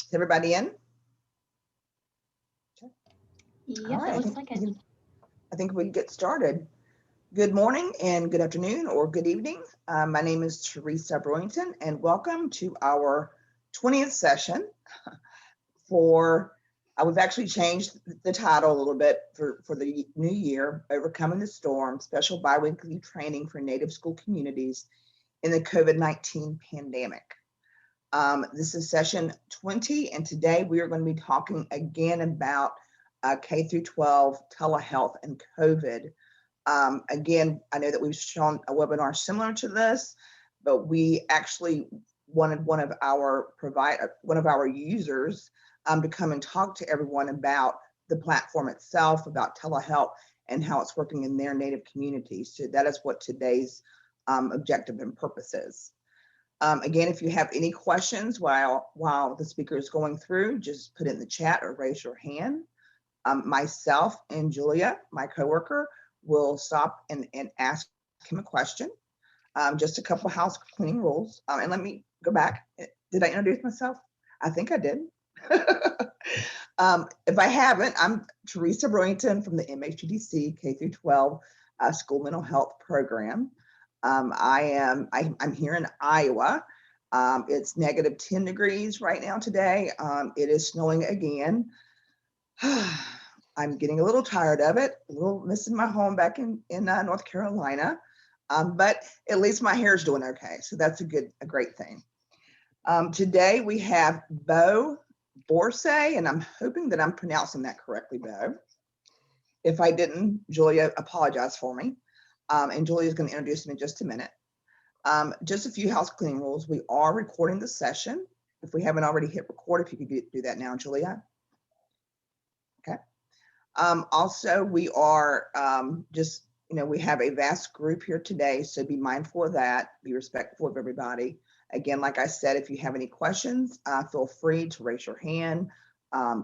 Is everybody in? Yep, it looks like it. I think we can get started. Good morning and good afternoon or good evening. My name is Teresa Brewington and welcome to our 20th session for, we've actually changed the title a little bit for the new year, Overcoming the Storm, Special Biweekly Training for Native School Communities in the COVID-19 Pandemic. This is session 20, and today we are going to be talking again about K-12 telehealth and COVID. Again, I know that we've shown a webinar similar to this, but we actually wanted one of our users to come and talk to everyone about the platform itself, about telehealth and how it's working in their native communities. So that is what today's objective and purpose is. Again, if you have any questions while the speaker is going through, just put it in the chat or raise your hand. Myself and Julia, my coworker, will stop and ask him a question. Just a couple of house cleaning rules. And let me go back. Did I introduce myself? I think I did. If I haven't, I'm Teresa Brewington from the MHTTC K-12 School Mental Health Program. I'm here in Iowa. It's -10 degrees right now today. It is snowing again. I'm getting a little tired of it, a little missing my home back in North Carolina, but at least my hair is doing okay. So that's a great thing. Today we have Bo Borsay, and I'm hoping that I'm pronouncing that correctly, Bo. If I didn't, Julia, apologize for me. And Julia is going to introduce me in just a minute. Just a few house cleaning rules. We are recording the session. If we haven't already hit record, if you could do that now, Julia. Okay. Also, we are we have a vast group here today, so be mindful of that. Be respectful of everybody. Again, like I said, if you have any questions, feel free to raise your hand.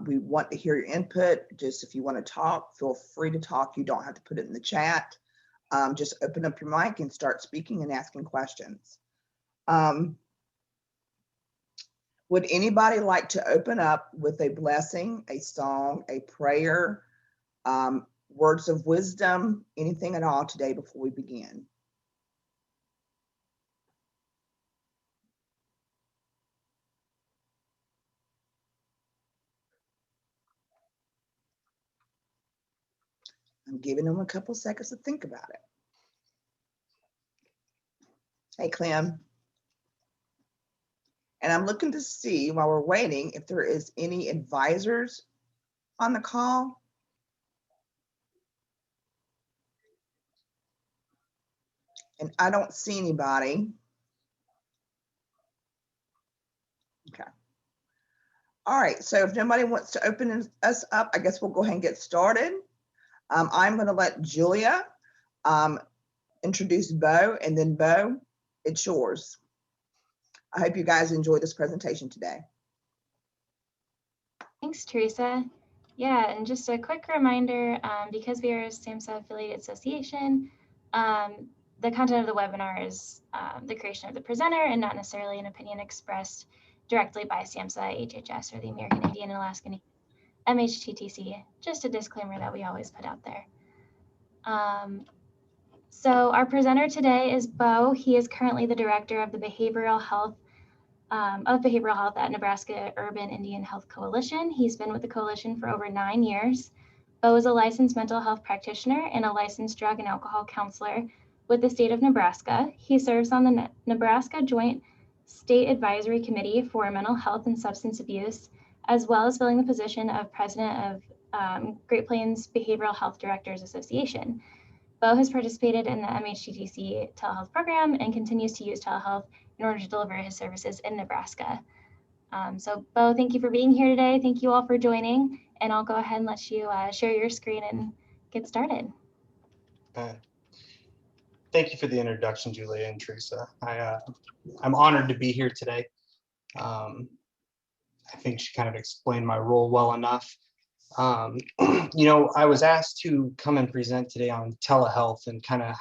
We want to hear your input. Just if you want to talk, feel free to talk. You don't have to put it in the chat. Just open up your mic and start speaking and asking questions. Would anybody like to open up with a blessing, a song, a prayer, words of wisdom, anything at all today before we begin? I'm giving them a couple seconds to think about it. Hey, Clem. And I'm looking to see while we're waiting if there is any advisors on the call. And I don't see anybody. Okay. All right, so if nobody wants to open us up, I guess we'll go ahead and get started. I'm going to let Julia introduce Bo, and then Bo, it's yours. I hope you guys enjoy this presentation today. Thanks, Teresa. Yeah, and just a quick reminder, because we are a SAMHSA affiliated association, the content of the webinar is the creation of the presenter and not necessarily an opinion expressed directly by SAMHSA, HHS, or the American Indian and Alaskan MHTTC. Just a disclaimer that we always put out there. So our presenter today is Bo. He is currently the director of the behavioral health at Nebraska Urban Indian Health Coalition. He's been with the coalition for over 9 years. Bo is a licensed mental health practitioner and a licensed drug and alcohol counselor with the state of Nebraska. He serves on the Nebraska Joint State Advisory Committee for Mental Health and Substance Abuse, as well as filling the position of president of Great Plains Behavioral Health Directors Association. Bo has participated in the MHTTC telehealth program and continues to use telehealth in order to deliver his services in Nebraska. So Bo, thank you for being here today. Thank you all for joining, and I'll go ahead and let you share your screen and get started. Thank you for the introduction, Julia and Teresa. I'm honored to be here today. I think she kind of explained my role well enough. I was asked to come and present today on telehealth and kind of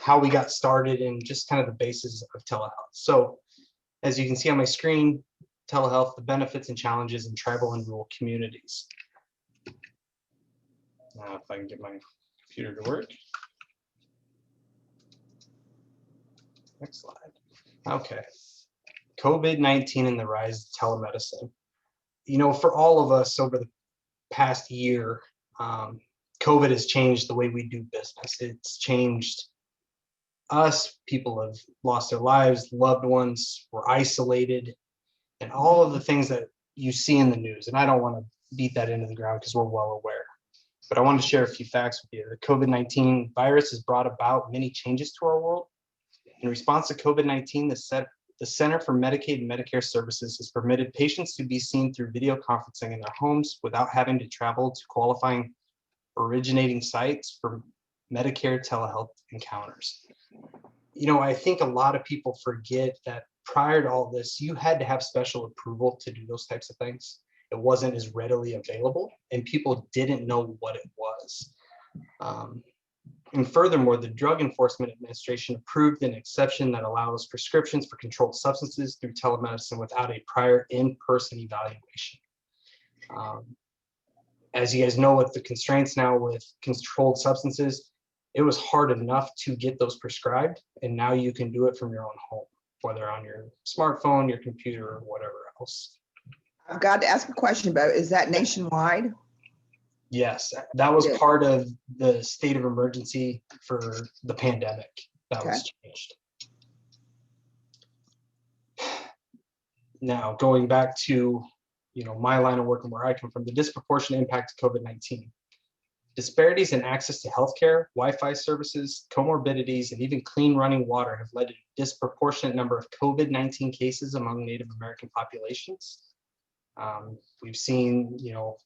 how we got started and just kind of the basis of telehealth. So as you can see on my screen, telehealth, the benefits and challenges in tribal and rural communities. Now, if I can get my computer to work. Next slide. Okay. COVID-19 and the rise of telemedicine. You know, for all of us over the past year, COVID has changed the way we do business. It's changed us. People have lost their lives, loved ones were isolated, and all of the things that you see in the news. And I don't want to beat that into the ground because we're well aware. But I want to share a few facts with you. The COVID-19 virus has brought about many changes to our world. In response to COVID-19, the Center for Medicaid and Medicare Services has permitted patients to be seen through video conferencing in their homes without having to travel to qualifying originating sites for Medicare telehealth encounters. You know, I think a lot of people forget that prior to all this, you had to have special approval to do those types of things. It wasn't as readily available, and people didn't know what it was. And furthermore, the Drug Enforcement Administration approved an exception that allows prescriptions for controlled substances through telemedicine without a prior in-person evaluation. As you guys know, with the constraints now with controlled substances, it was hard enough to get those prescribed, and now you can do it from your own home, whether on your smartphone, your computer, or whatever else. I've got to ask a question about, is that nationwide? Yes, that was Yeah. part of the state of emergency for the pandemic. That was changed. Now, going back to, you know, my line of work and where I come from, the disproportionate impact of COVID-19. Disparities in access to healthcare, Wi-Fi services, comorbidities, and even clean running water have led to a disproportionate number of COVID-19 cases among Native American populations. We've seen, you know,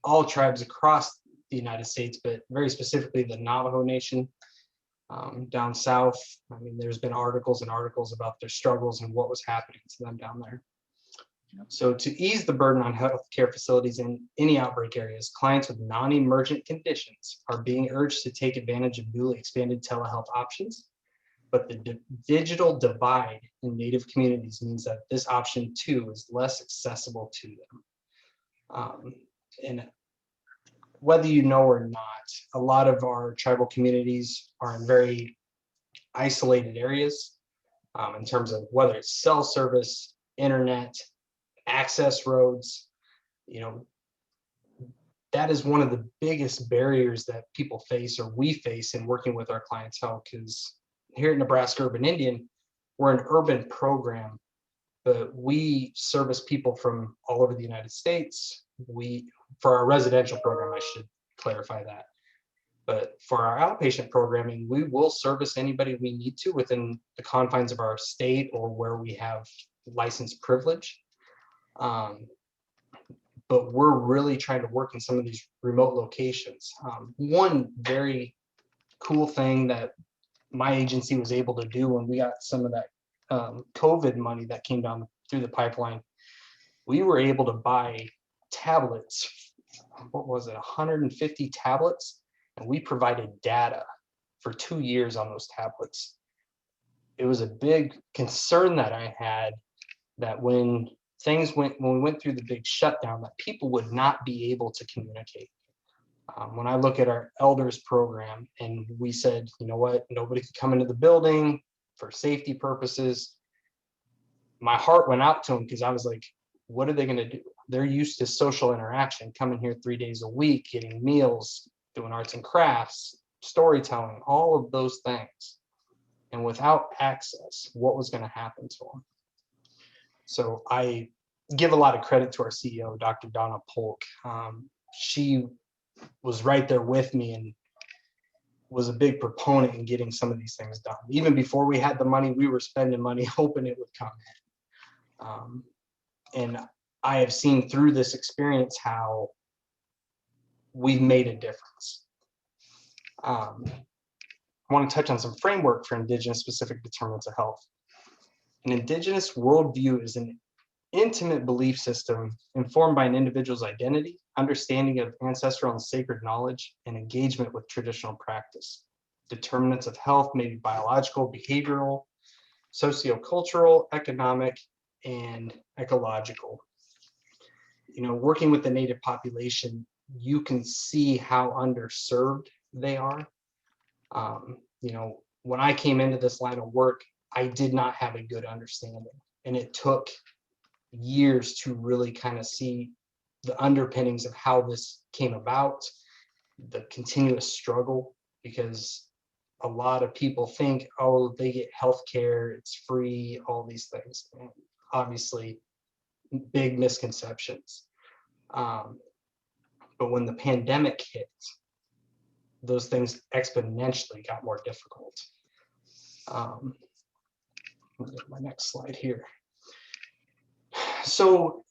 all tribes across the United States, but very specifically the Navajo Nation down south. I mean, there's been articles and articles about their struggles and what was happening to them down there. So to ease the burden on healthcare facilities in any outbreak areas, clients with non-emergent conditions are being urged to take advantage of newly expanded telehealth options. But the digital divide in Native communities means that this option too is less accessible to them. And whether you know or not, a lot of our tribal communities are in very isolated areas in terms of whether it's cell service, internet, access roads. You know, that is one of the biggest barriers that people face, or we face, in working with our clientele, because here at Nebraska Urban Indian, we're an urban program, but we service people from all over the United States. For our residential program, I should clarify that. But for our outpatient programming, we will service anybody we need to within the confines of our state or where we have licensed privilege. But we're really trying to work in some of these remote locations. One very cool thing that my agency was able to do when we got some of that COVID money that came down through the pipeline, we were able to buy tablets. What was it, 150 tablets? And we provided data for 2 years on those tablets. It was a big concern that I had, that when we went through the big shutdown, that people would not be able to communicate. When I look at our elders program, and we said, you know what, nobody could come into the building for safety purposes, my heart went out to them, because I was like, what are they going to do? They're used to social interaction, coming here 3 days a week, getting meals, doing arts and crafts, storytelling, all of those things. And without access, what was going to happen to them? So I give a lot of credit to our CEO, Dr. Donna Polk. She was right there with me and was a big proponent in getting some of these things done. Even before we had the money, we were spending money hoping it would come in. And I have seen through this experience how we've made a difference. I want to touch on some framework for Indigenous specific determinants of health. An Indigenous worldview is an intimate belief system informed by an individual's identity, understanding of ancestral and sacred knowledge, and engagement with traditional practice. Determinants of health may be biological, behavioral, sociocultural, economic, and ecological. You know, working with the native population, you can see how underserved they are. You know, when I came into this line of work, I did not have a good understanding, and it took years to really kind of see the underpinnings of how this came about, the continuous struggle, because a lot of people think, oh, they get health care, it's free, all these things. And obviously, big misconceptions. But when the pandemic hit, those things exponentially got more difficult. My next slide here. So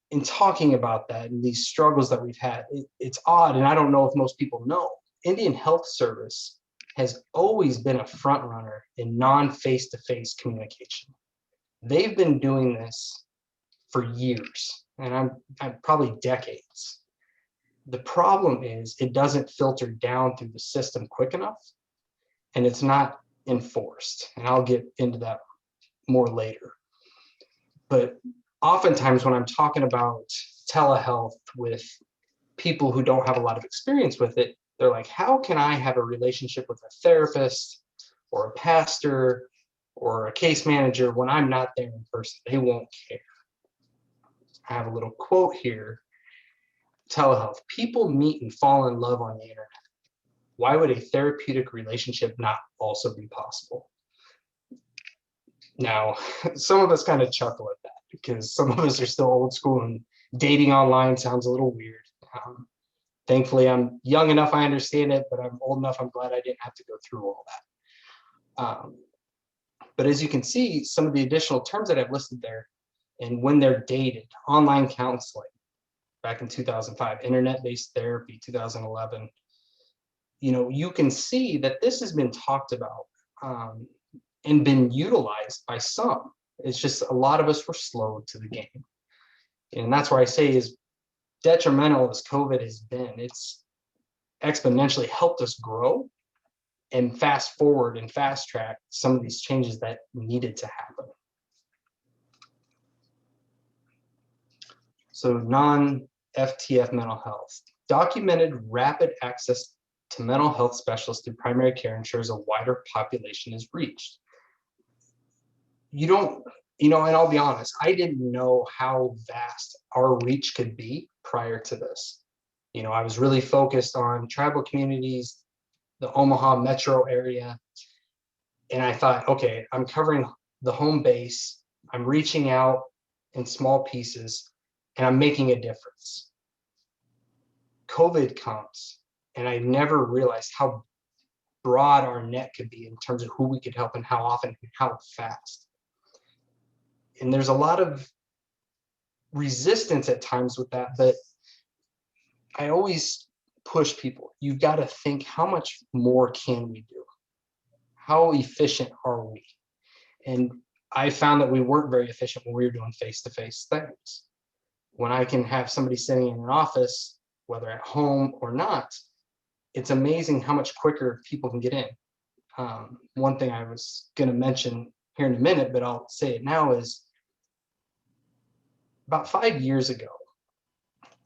in talking about that and these struggles that we've had, it's odd, and I don't know if most people know, Indian Health Service has always been a front runner in non-face-to-face communication. They've been doing this for years, and I'm probably decades. The problem is it doesn't filter down through the system quick enough, and it's not enforced. And I'll get into that more later. But oftentimes when I'm talking about telehealth with people who don't have a lot of experience with it, they're like, how can I have a relationship with a therapist or a pastor or a case manager when I'm not there in person? They won't care. I have a little quote here. Telehealth: people meet and fall in love on the internet. Why would a therapeutic relationship not also be possible? Now, some of us kind of chuckle at that because some of us are still old school and dating online sounds a little weird. Thankfully, I'm young enough, I understand it, but I'm old enough, I'm glad I didn't have to go through all that. But as you can see, some of the additional terms that I've listed there, and when they're dated: online counseling, back in 2005, internet-based therapy, 2011. You know, you can see that this has been talked about and been utilized by some. It's just a lot of us were slow to the game. And that's why I say, as detrimental as COVID has been, it's exponentially helped us grow and fast forward and fast track some of these changes that needed to happen. So non-FTF mental health. Documented rapid access to mental health specialists through primary care ensures a wider population is reached. You don't, and I'll be honest, I didn't know how vast our reach could be prior to this. I was really focused on tribal communities, the Omaha metro area, and I thought, okay, I'm covering the home base, I'm reaching out in small pieces, and I'm making a difference. COVID comes, and I never realized how broad our net could be in terms of who we could help and how often and how fast. And there's a lot of resistance at times with that, but I always push people. You've got to think, how much more can we do? How efficient are we? And I found that we weren't very efficient when we were doing face-to-face things. When I can have somebody sitting in an office, whether at home or not, it's amazing how much quicker people can get in. One thing I was going to mention here in a minute, but I'll say it now, is about 5 years ago,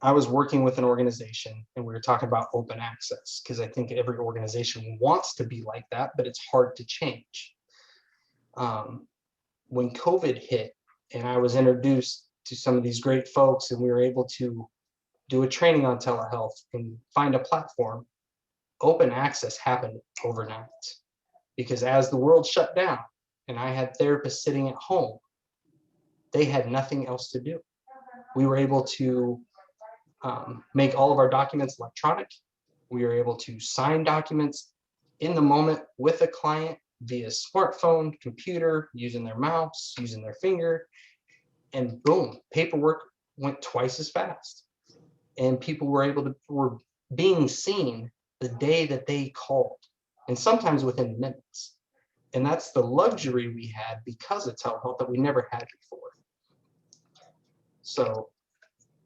I was working with an organization and we were talking about open access, because I think every organization wants to be like that, but it's hard to change. When COVID hit and I was introduced to some of these great folks and we were able to do a training on telehealth and find a platform, open access happened overnight. Because as the world shut down and I had therapists sitting at home, they had nothing else to do. We were able to make all of our documents electronic. We were able to sign documents in the moment with a client via smartphone, computer, using their mouse, using their finger, and boom, paperwork went twice as fast. And people were being seen the day that they called, and sometimes within minutes. And that's the luxury we had because of telehealth that we never had before. So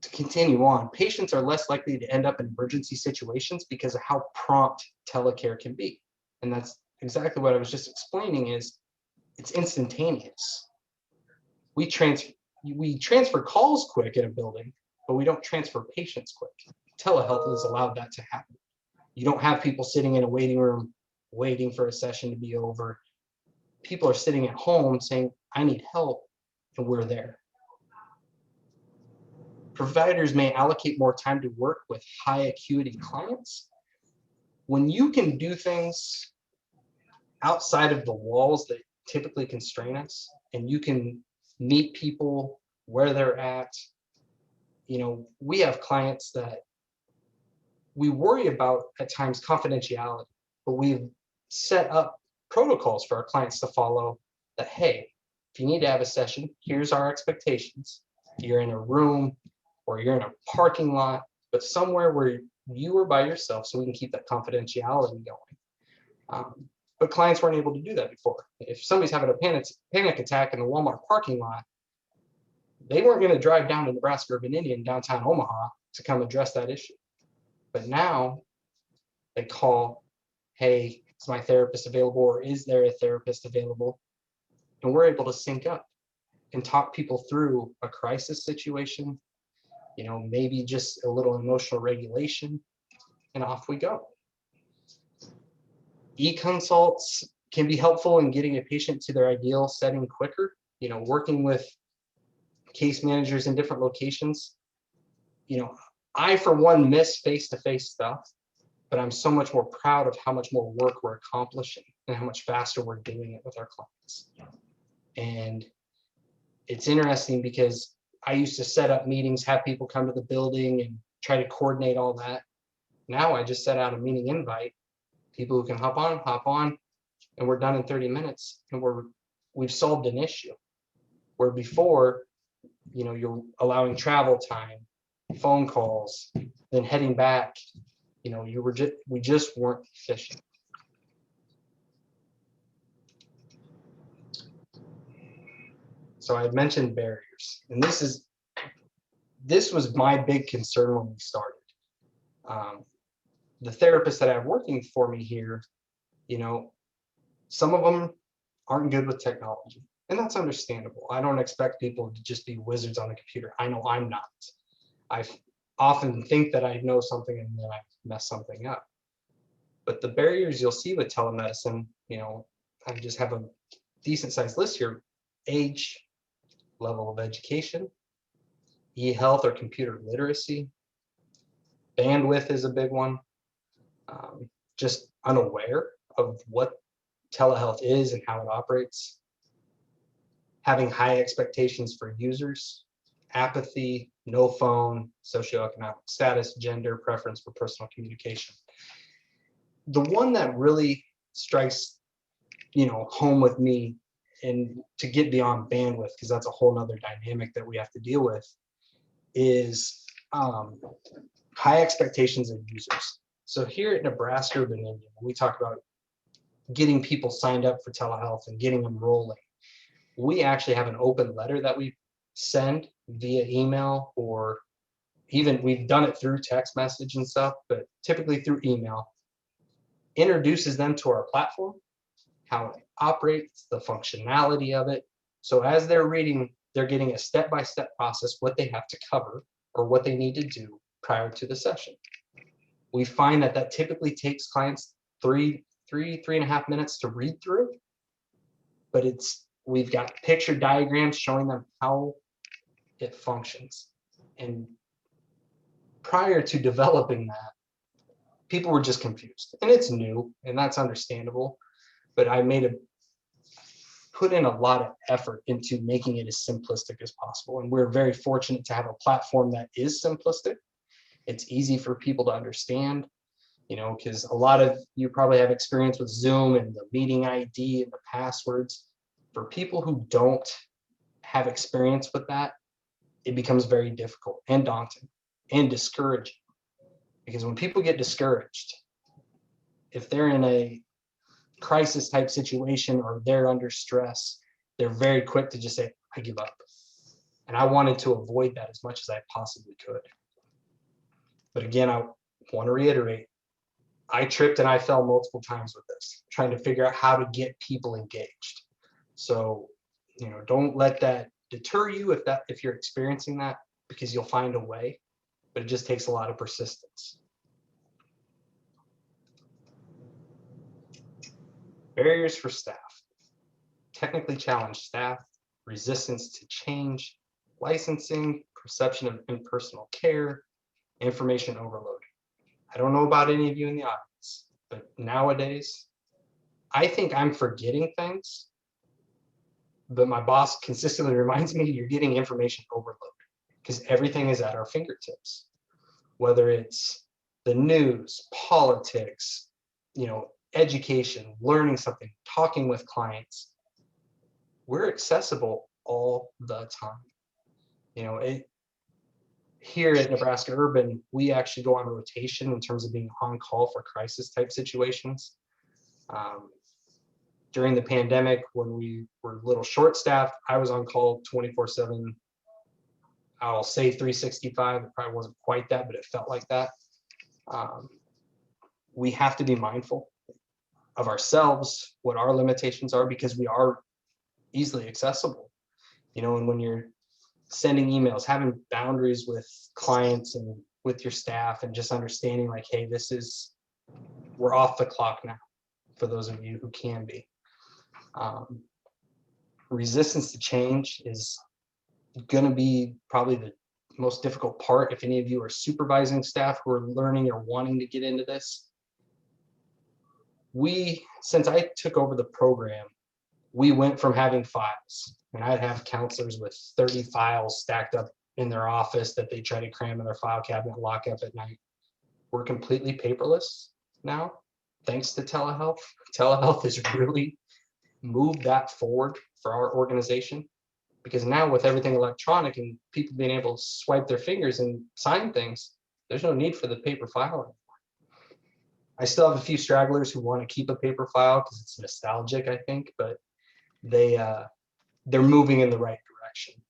to continue on, patients are less likely to end up in emergency situations because of how prompt telecare can be. And that's exactly what I was just explaining, is it's instantaneous. we transfer calls quick in a building, but we don't transfer patients quick. Telehealth has allowed that to happen. You don't have people sitting in a waiting room waiting for a session to be over. People are sitting at home saying, I need help, and we're there. Providers may allocate more time to work with high acuity clients. When you can do things outside of the walls that typically constrain us, and you can meet people where they're at, we have clients that we worry about at times confidentiality, but we've set up protocols for our clients to follow that, hey, if you need to have a session, here's our expectations. You're in a room or you're in a parking lot, but somewhere where you are by yourself so we can keep that confidentiality going. But clients weren't able to do that before. If somebody's having a panic attack in the Walmart parking lot, they weren't going to drive down to Nebraska Urban Indian, downtown Omaha, to come address that issue. But now they call, hey, is my therapist available, or is there a therapist available? And we're able to sync up and talk people through a crisis situation, maybe just a little emotional regulation, and off we go. E-consults can be helpful in getting a patient to their ideal setting quicker. Working with case managers in different locations. I, for one, miss face-to-face stuff, but I'm so much more proud of how much more work we're accomplishing and how much faster we're doing it with our clients. And it's interesting because I used to set up meetings, have people come to the building and try to coordinate all that. Now I just set out a meeting invite, people who can hop on, and we're done in 30 minutes, and we've solved an issue. Where before, you're allowing travel time, phone calls, then heading back, we just weren't efficient. So I had mentioned barriers, and this was my big concern when we started. The therapists that I have working for me here, some of them aren't good with technology, and that's understandable. I don't expect people to just be wizards on a computer. I know I'm not. I often think that I know something and then I mess something up. But the barriers you'll see with telemedicine, I just have a decent sized list here: age, level of education, e-health or computer literacy, bandwidth is a big one, just unaware of what telehealth is and how it operates, having high expectations for users, apathy, no phone, socioeconomic status, gender, preference for personal communication. The one that really strikes, home with me, and to get beyond bandwidth, because that's a whole nother dynamic that we have to deal with, is high expectations of users. So here at Nebraska Urban Indian, when we talk about getting people signed up for telehealth and getting them rolling, we actually have an open letter that we send via email, or even we've done it through text message and stuff, but typically through email, introduces them to our platform, how it operates, the functionality of it. So as they're reading, they're getting a step-by-step process, what they have to cover or what they need to do prior to the session. We find that typically takes clients three and a half minutes to read through, but we've got picture diagrams showing them how it functions. And prior to developing that, people were just confused, and it's new, and that's understandable. But I put in a lot of effort into making it as simplistic as possible. And we're very fortunate to have a platform that is simplistic. It's easy for people to understand, because a lot of you probably have experience with Zoom and the meeting ID and the passwords. For people who don't have experience with that, it becomes very difficult and daunting and discouraging. Because when people get discouraged, if they're in a crisis type situation or they're under stress, they're very quick to just say, I give up. And I wanted to avoid that as much as I possibly could. But again, I want to reiterate, I tripped and I fell multiple times with this, trying to figure out how to get people engaged. So, don't let that deter you if you're experiencing that, because you'll find a way, but it just takes a lot of persistence. Barriers for staff: technically challenged staff, resistance to change, licensing, perception of impersonal care, information overload. I don't know about any of you in the audience, but nowadays, I think I'm forgetting things, but my boss consistently reminds me you're getting information overload because everything is at our fingertips, whether it's the news, politics, education, learning something, talking with clients. We're accessible all the time. Here at Nebraska Urban, we actually go on rotation in terms of being on call for crisis type situations. During the pandemic, when we were a little short staffed, I was on call 24/7. I'll say 365. It probably wasn't quite that, but it felt like that. We have to be mindful of ourselves, what our limitations are, because we are easily accessible. And when you're sending emails, having boundaries with clients and with your staff, and just understanding like, hey, we're off the clock now, for those of you who can be. Resistance to change is going to be probably the most difficult part. If any of you are supervising staff who are learning or wanting to get into this, since I took over the program, we went from having files, and I'd have counselors with 30 files stacked up in their office that they try to cram in their file cabinet, lock up at night. We're completely paperless now, thanks to telehealth. Telehealth has really moved that forward for our organization, because now with everything electronic and people being able to swipe their fingers and sign things, there's no need for the paper file anymore. I still have a few stragglers who want to keep a paper file because it's nostalgic, I think, but they're moving in the right direction.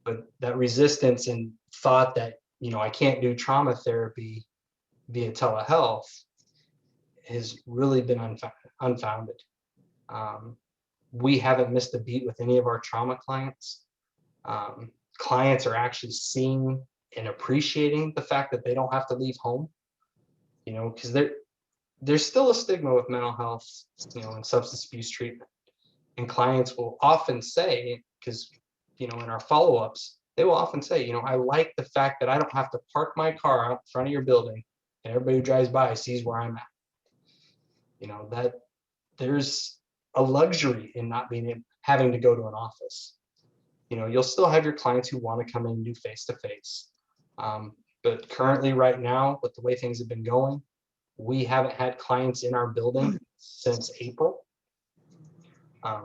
But that resistance and thought that, I can't do trauma therapy via telehealth has really been unfounded. We haven't missed a beat with any of our trauma clients. Clients are actually seeing and appreciating the fact that they don't have to leave home, because there's still a stigma with mental health, and substance abuse treatment. And clients will often say, because, in our follow-ups, they will often say, I like the fact that I don't have to park my car out in front of your building and everybody who drives by sees where I'm at. That there's a luxury in not having to go to an office. You'll still have your clients who want to come in and do face-to-face. But currently right now, with the way things have been going, we haven't had clients in our building since April.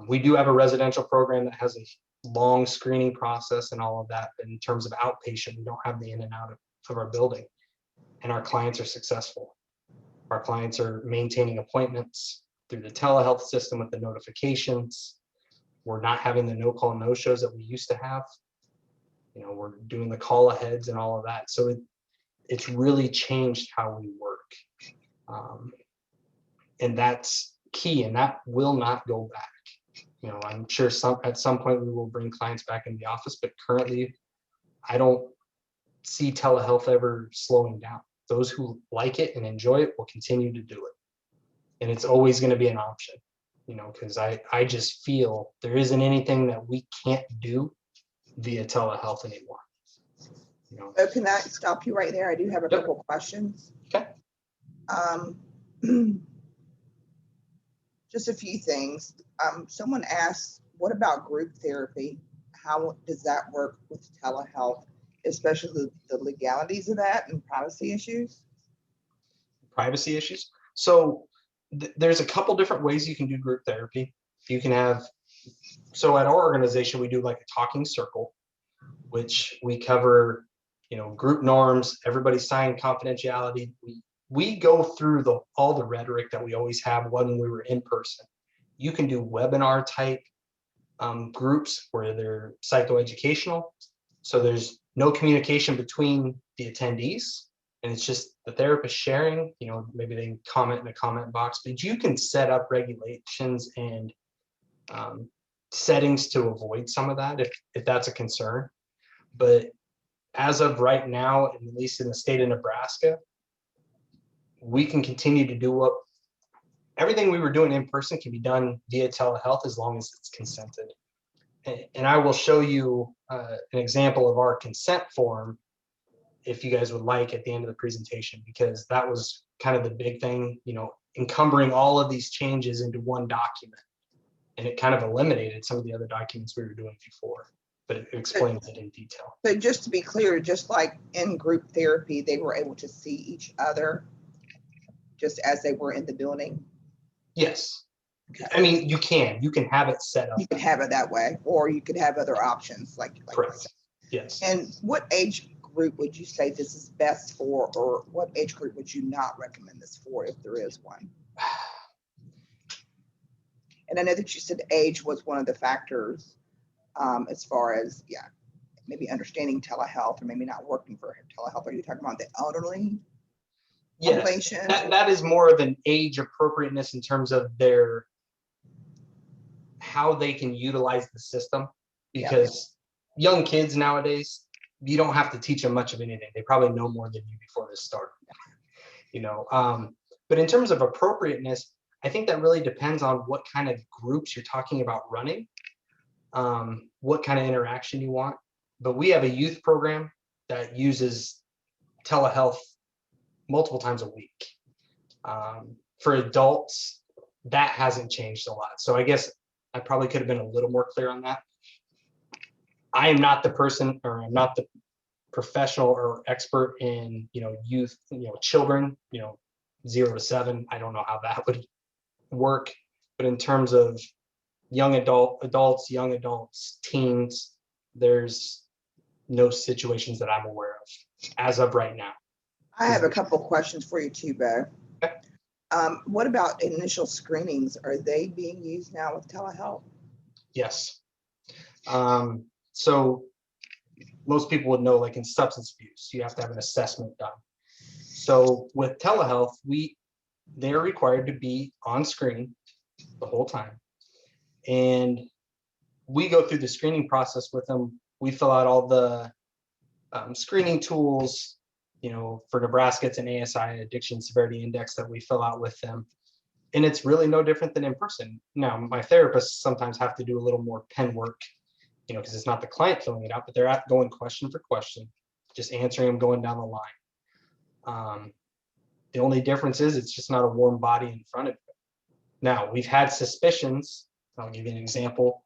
We do have a residential program that has a long screening process and all of that. But in terms of outpatient, we don't have the in and out of our building, and our clients are successful. Our clients are maintaining appointments through the telehealth system with the notifications. We're not having the no call, no shows that we used to have. We're doing the call aheads and all of that. So it's really changed how we work. And that's key, and that will not go back. I'm sure at some point we will bring clients back in the office, but currently I don't see telehealth ever slowing down. Those who like it and enjoy it will continue to do it. And it's always going to be an option, because I just feel there isn't anything that we can't do via telehealth anymore. So can I stop you right there? I do have a couple questions. Okay. Just a few things. Someone asked, what about group therapy? How does that work with telehealth, especially the legalities of that and privacy issues? Privacy issues. So there's a couple different ways you can do group therapy. You can have, so at our organization, we do like a talking circle, which we cover, group norms, everybody sign confidentiality. We go through all the rhetoric that we always have when we were in person. You can do webinar type groups where they're psychoeducational. So there's no communication between the attendees, and it's just the therapist sharing, maybe they can comment in the comment box, but you can set up regulations and settings to avoid some of that if that's a concern. But as of right now, at least in the state of Nebraska, we can continue to do everything we were doing in person can be done via telehealth as long as it's consented. And I will show you an example of our consent form if you guys would like at the end of the presentation, because that was kind of the big thing, encumbering all of these changes into one document. And it kind of eliminated some of the other documents we were doing before, but it explains it in detail. So just to be clear, just like in group therapy, they were able to see each other just as they were in the building? Yes. I mean, you can have it set up. You can have it that way, or you could have other options like Correct. Yes. And what age group would you say this is best for, or what age group would you not recommend this for if there is one? And I know that you said age was one of the factors as far as, maybe understanding telehealth or maybe not working for telehealth. Are you talking about the elderly? Yes, that is more of an age appropriateness in terms of how they can utilize the system, because young kids nowadays, you don't have to teach them much of anything. They probably know more than you before this started. But in terms of appropriateness, I think that really depends on what kind of groups you're talking about running, what kind of interaction you want. But we have a youth program that uses telehealth multiple times a week. For adults, that hasn't changed a lot. So I guess I probably could have been a little more clear on that. I am not the person, or I'm not the professional or expert in, youth, children, 0 to 7. I don't know how that would work. But in terms of young adults, teens, there's no situations that I'm aware of as of right now. I have a couple of questions for you too, Bo. Okay. What about initial screenings? Are they being used now with telehealth? Yes. So most people would know, like in substance abuse, you have to have an assessment done. So with telehealth, they're required to be on screen the whole time. And we go through the screening process with them. We fill out all the screening tools. For Nebraska, it's an ASI, Addiction Severity Index, that we fill out with them. And it's really no different than in person. Now, my therapists sometimes have to do a little more pen work, because it's not the client filling it out, but they're going question for question, just answering them, going down the line. The only difference is it's just not a warm body in front of you. Now, we've had suspicions. I'll give you an example,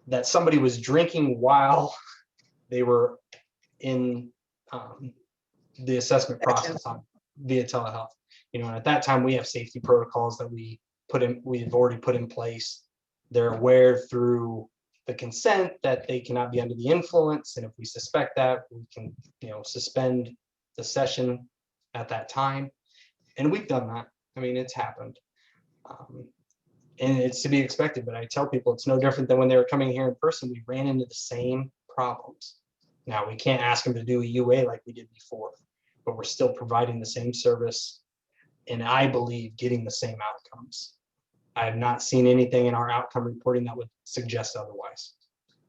that somebody was drinking while they were in the assessment process via telehealth. And at that time we have safety protocols that we've already put in place. They're aware through the consent that they cannot be under the influence, and if we suspect that, we can suspend the session at that time. And we've done that. I mean, it's happened, and it's to be expected. But I tell people it's no different than when they were coming here in person. We ran into the same problems. Now, we can't ask them to do a UA like we did before, but we're still providing the same service, and I believe getting the same outcomes. I have not seen anything in our outcome reporting that would suggest otherwise.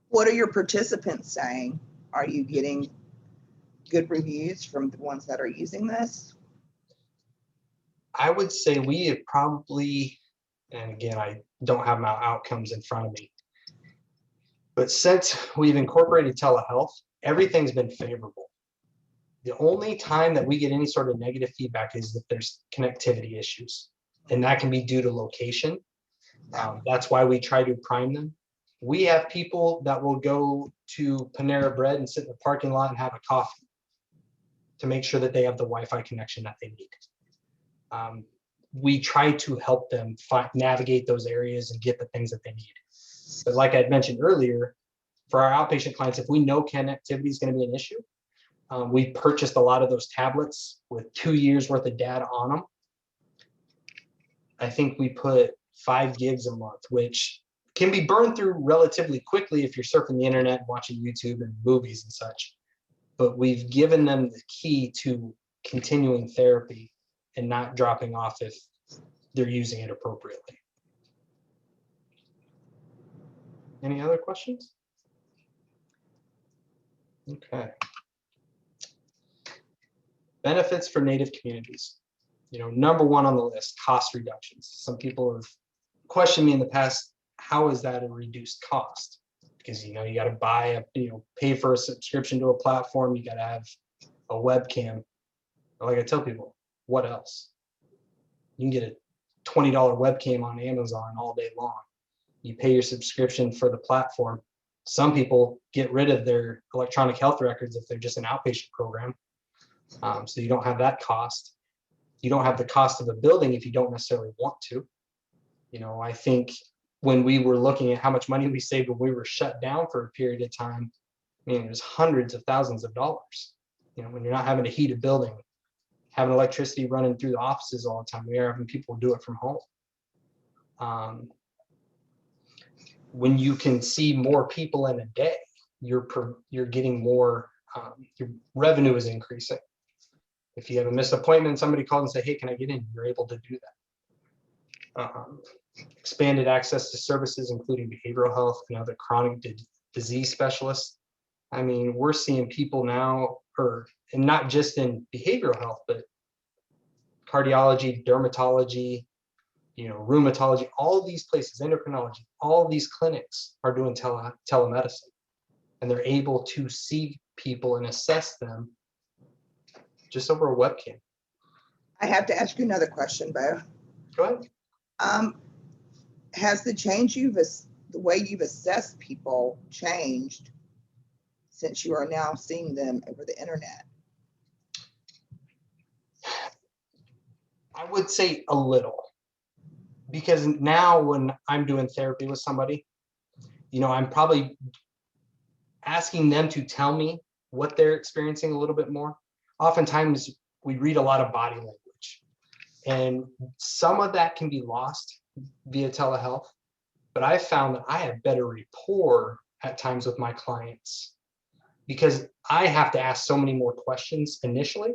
What are your participants saying? Are you getting good reviews from the ones that are using this? I would say we have probably, and again, I don't have my outcomes in front of me, but since we've incorporated telehealth, everything's been favorable. The only time that we get any sort of negative feedback is if there's connectivity issues, and that can be due to location. That's why we try to prime them. We have people that will go to Panera Bread and sit in the parking lot and have a coffee to make sure that they have the Wi-Fi connection that they need. We try to help them navigate those areas and get the things that they need. But like I mentioned earlier, for our outpatient clients, if we know connectivity is going to be an issue, we purchased a lot of those tablets with 2 years worth of data on them. I think we put 5 gigs a month, which can be burned through relatively quickly if you're surfing the internet and watching YouTube and movies and such. But we've given them the key to continuing therapy and not dropping off if they're using it appropriately. Any other questions? Okay. Benefits for Native communities. Number one on the list, cost reductions. Some people have questioned me in the past, how is that a reduced cost? Because you got to buy pay for a subscription to a platform, you got to have a webcam. Like I tell people, what else? You can get a $20 webcam on Amazon all day long. You pay your subscription for the platform. Some people get rid of their electronic health records if they're just an outpatient program. So you don't have that cost. You don't have the cost of a building if you don't necessarily want to. I think when we were looking at how much money we saved when we were shut down for a period of time, it was hundreds of thousands of dollars. When you're not having to heat a building, having electricity running through the offices all the time, we are having people do it from home. When you can see more people in a day, you're getting more, your revenue is increasing. If you have a missed appointment, somebody calls and say, hey, can I get in? You're able to do that. Expanded access to services, including behavioral health and other chronic disease specialists. We're seeing people now, and not just in behavioral health, but cardiology, dermatology, rheumatology, all of these places, endocrinology, all of these clinics are doing telemedicine, and they're able to see people and assess them just over a webcam. I have to ask you another question, Bo. Go ahead. Has the way you've assessed people changed since you are now seeing them over the internet? I would say a little, because now when I'm doing therapy with somebody, I'm probably asking them to tell me what they're experiencing a little bit more. Oftentimes we read a lot of body language, and some of that can be lost via telehealth, but I've found that I have better rapport at times with my clients because I have to ask so many more questions initially.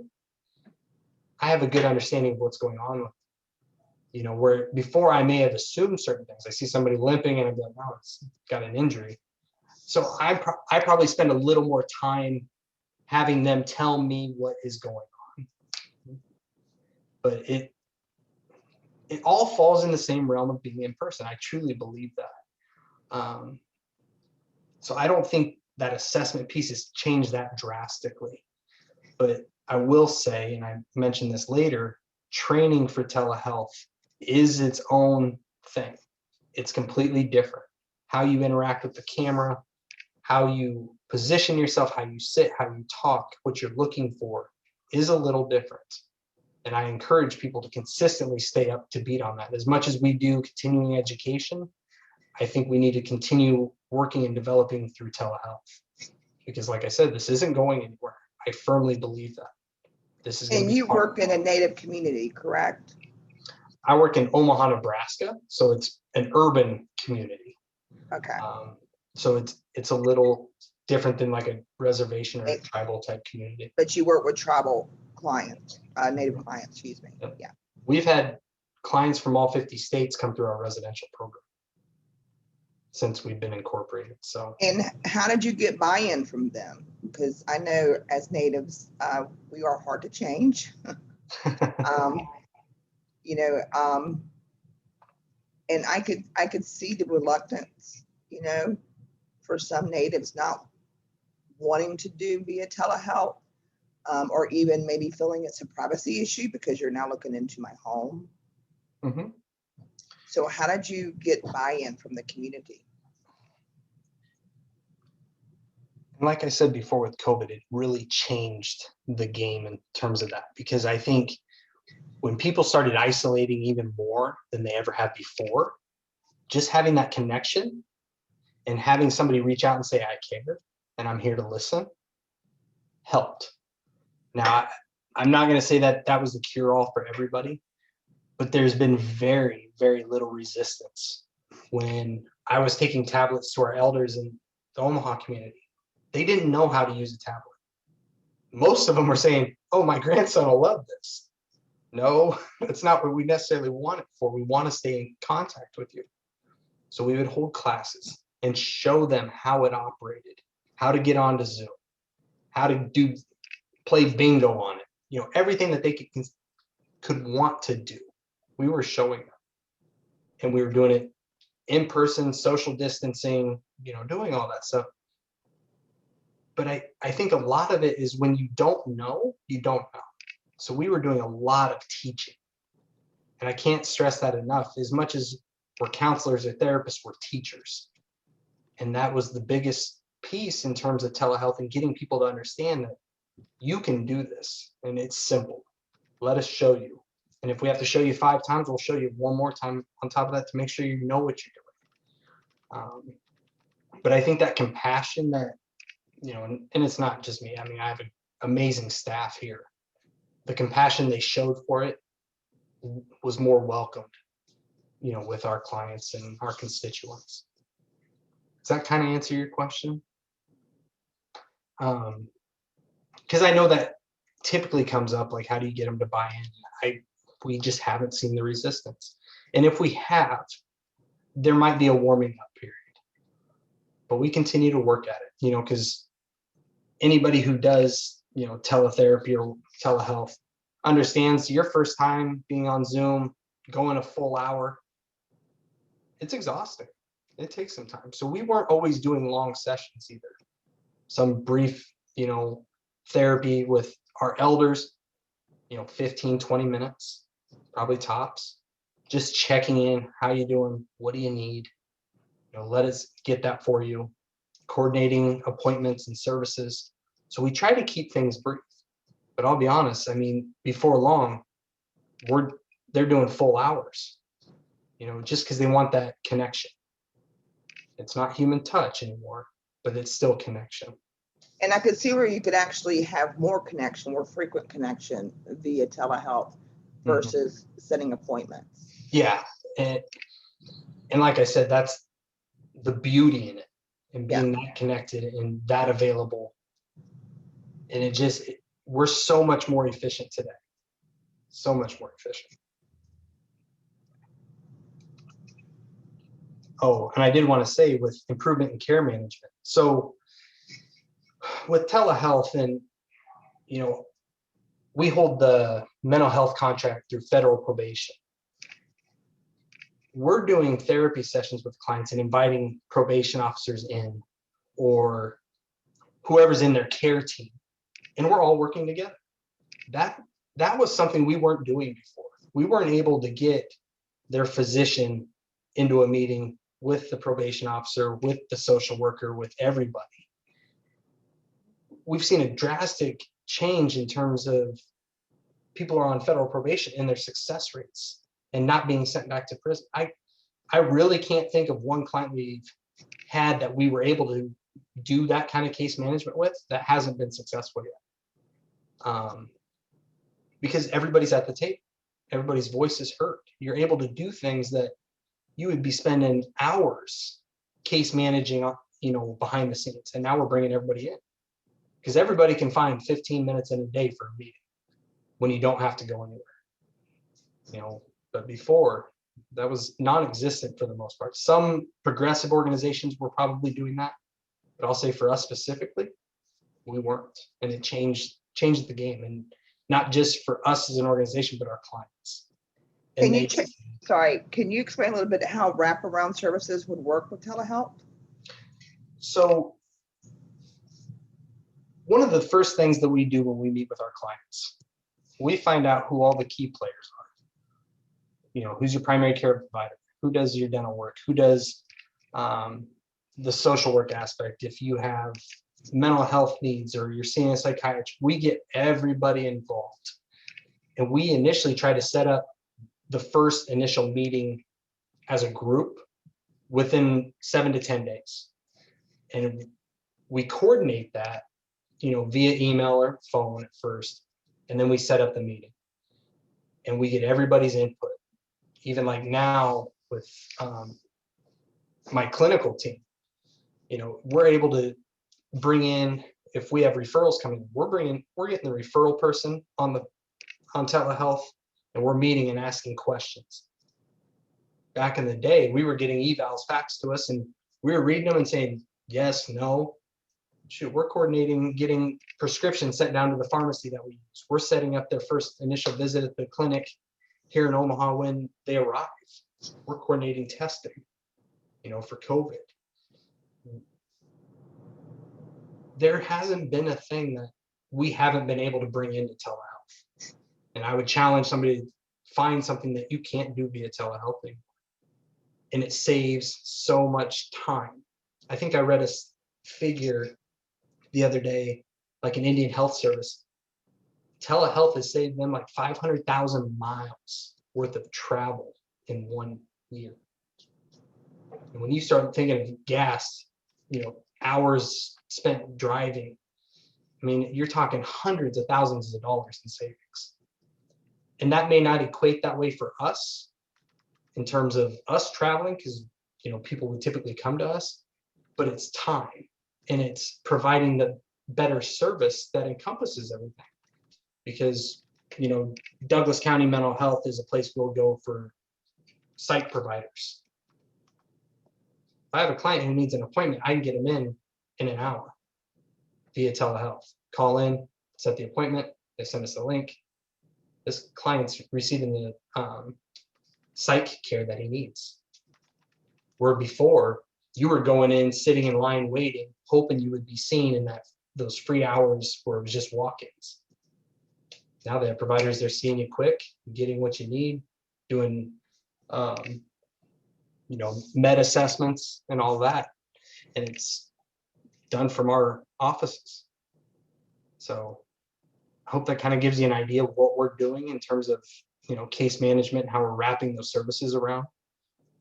I have a good understanding of what's going on with them. Where before I may have assumed certain things. I see somebody limping and I'm like, oh, it's got an injury. So I probably spend a little more time having them tell me what is going on. But it all falls in the same realm of being in person. I truly believe that. So I don't think that assessment piece has changed that drastically. But I will say, and I mentioned this later, training for telehealth is its own thing. It's completely different. How you interact with the camera, how you position yourself, how you sit, how you talk, what you're looking for is a little different. And I encourage people to consistently stay up to beat on that. As much as we do continuing education, I think we need to continue working and developing through telehealth. Because like I said, this isn't going anywhere. I firmly believe that. This is going to be. And you work in a Native community, correct? I work in Omaha, Nebraska, so it's an urban community. Okay. So it's a little different than like a reservation or a tribal type community. But you work with tribal clients, Native clients, excuse me. Yep. Yeah. We've had clients from all 50 states come through our residential program since we've been incorporated. So. And how did you get buy-in from them? Because I know as Natives, we are hard to change. And I could see the reluctance, for some Natives not wanting to do via telehealth, or even maybe feeling it's a privacy issue because you're now looking into my home. Mm-hmm. So how did you get buy-in from the community? Like I said before with COVID, it really changed the game in terms of that, because I think when people started isolating even more than they ever have before, just having that connection and having somebody reach out and say, I care and I'm here to listen, helped. Now, I'm not going to say that that was the cure-all for everybody, but there's been very, very little resistance. When I was taking tablets to our elders in the Omaha community, they didn't know how to use a tablet. Most of them were saying, oh, my grandson will love this. No, that's not what we necessarily want it for. We want to stay in contact with you. So we would hold classes. and show them how it operated, how to get onto Zoom, how to play bingo on it, you know, everything that they could want to do. We were showing them, and we were doing it in person, social distancing, you know, doing all that stuff. But I think a lot of it is when you don't know, you don't know. So we were doing a lot of teaching. And I can't stress that enough. As much as we're counselors or therapists, we're teachers. And that was the biggest piece in terms of telehealth and getting people to understand that you can do this and it's simple. Let us show you. And if we have to show you 5 times, we'll show you one more time on top of that to make sure you know what you're doing. But I think that compassion that, you know, and it's not just me. I mean, I have an amazing staff here. The compassion they showed for it was more welcomed, you know, with our clients and our constituents. Does that kind of answer your question? Because I know that typically comes up, like, how do you get them to buy in? We just haven't seen the resistance. And if we have, there might be a warming up period. But we continue to work at it, you know, because anybody who does, you know, teletherapy or telehealth understands your first time being on Zoom, going a full hour, it's exhausting. It takes some time. So we weren't always doing long sessions either. Some brief, you know, therapy with our elders, you know, 15, 20 minutes, probably tops, just checking in. How you doing? What do you need? You know, let us get that for you. Coordinating appointments and services. So we try to keep things brief. But I'll be honest, I mean, before long, they're doing full hours, you know, just because they want that connection. It's not human touch anymore, but it's still connection. And I could see where you could actually have more connection, more frequent connection via telehealth versus setting appointments. Yeah. And like I said, that's the beauty in it, and being that connected and that available. And we're so much more efficient today. So much more efficient. Oh, and I did want to say with improvement in care management. So with telehealth, and, you know, we hold the mental health contract through federal probation. We're doing therapy sessions with clients and inviting probation officers in, or whoever's in their care team, and we're all working together. That was something we weren't doing before. We weren't able to get their physician into a meeting with the probation officer, with the social worker, with everybody. We've seen a drastic change in terms of people are on federal probation and their success rates and not being sent back to prison. I really can't think of one client we've had that we were able to do that kind of case management with that hasn't been successful yet. Because everybody's at the table, everybody's voice is heard. You're able to do things that you would be spending hours case managing, you know, behind the scenes. And now we're bringing everybody in, because everybody can find 15 minutes in a day for a meeting when you don't have to go anywhere, you know. But before, that was non-existent for the most part. Some progressive organizations were probably doing that, but I'll say for us specifically, we weren't. And it changed the game, and not just for us as an organization, but our clients. Can you explain a little bit how wraparound services would work with telehealth? So one of the first things that we do when we meet with our clients, we find out who all the key players are. You know, who's your primary care provider? Who does your dental work? Who does the social work aspect? If you have mental health needs or you're seeing a psychiatrist, we get everybody involved. And we initially try to set up the first initial meeting as a group within 7 to 10 days. And we coordinate that, you know, via email or phone at first. And then we set up the meeting. And we get everybody's input. Even like now with my clinical team, you know, we're able to bring in, if we have referrals coming, we're getting the referral person on telehealth, and we're meeting and asking questions. Back in the day, we were getting evals faxed to us, and We were reading them and saying, yes, no. Shoot, we're coordinating getting prescriptions sent down to the pharmacy that we use. We're setting up their first initial visit at the clinic here in Omaha when they arrive. We're coordinating testing, for COVID. There hasn't been a thing that we haven't been able to bring into telehealth. And I would challenge somebody to find something that you can't do via telehealth anymore. And it saves so much time. I think I read a figure the other day, like an Indian Health Service. Telehealth has saved them like 500,000 miles worth of travel in 1 year. And when you start thinking of gas, hours spent driving, I mean, you're talking hundreds of thousands of dollars in savings. And that may not equate that way for us in terms of us traveling, because people would typically come to us, but it's time and it's providing the better service that encompasses everything. Because Douglas County Mental Health is a place we'll go for site providers. If I have a client who needs an appointment, I can get them in an hour via telehealth. Call in, set the appointment, they send us a link. This client's receiving the psych care that he needs. Where before, you were going in, sitting in line, waiting, hoping you would be seen in those free hours where it was just walk-ins. Now they have providers, they're seeing you quick, getting what you need, doing med assessments and all that. And it's done from our offices. So I hope that kind of gives you an idea of what we're doing in terms of case management and how we're wrapping those services around.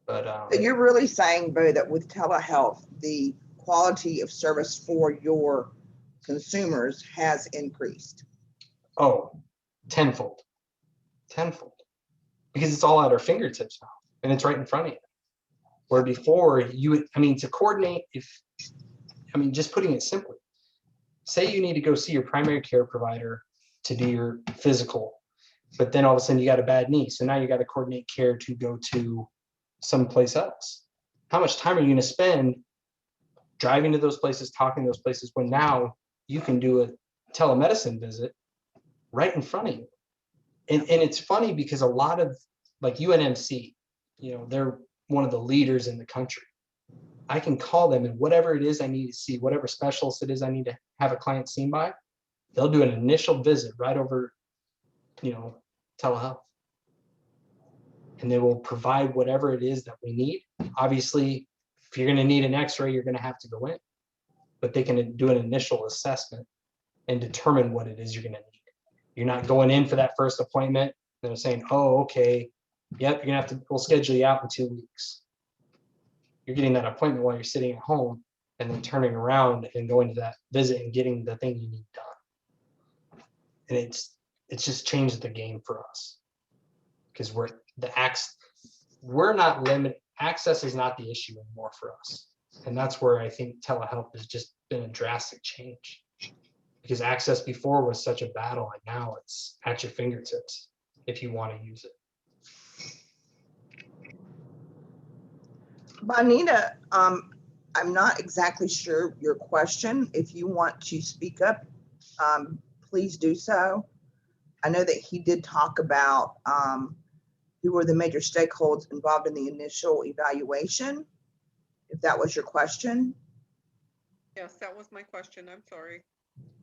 But So you're really saying, Bo, that with telehealth, the quality of service for your consumers has increased? Oh, tenfold. Because it's all at our fingertips now and it's right in front of you. Where before to coordinate, just putting it simply, say you need to go see your primary care provider to do your physical, but then all of a sudden you got a bad knee. So now you got to coordinate care to go to someplace else. How much time are you going to spend driving to those places, talking to those places, when now you can do a telemedicine visit right in front of you? And it's funny because a lot of like UNMC, they're one of the leaders in the country. I can call them and whatever it is I need to see, whatever specialist it is I need to have a client seen by, they'll do an initial visit right over, telehealth. And they will provide whatever it is that we need. Obviously, if you're going to need an x-ray, you're going to have to go in, but they can do an initial assessment and determine what it is you're going to need. You're not going in for that first appointment. They're saying, oh, okay, yep, we'll schedule you out in 2 weeks. You're getting that appointment while you're sitting at home and then turning around and going to that visit and getting the thing you need done. And it's just changed the game for us because we're not limited. Access is not the issue anymore for us. And that's where I think telehealth has just been a drastic change, because access before was such a battle, and now it's at your fingertips if you want to use it. Bonita, I'm not exactly sure your question. If you want to speak up, please do so. I know that he did talk about who were the major stakeholders involved in the initial evaluation, if that was your question. Yes, that was my question. I'm sorry.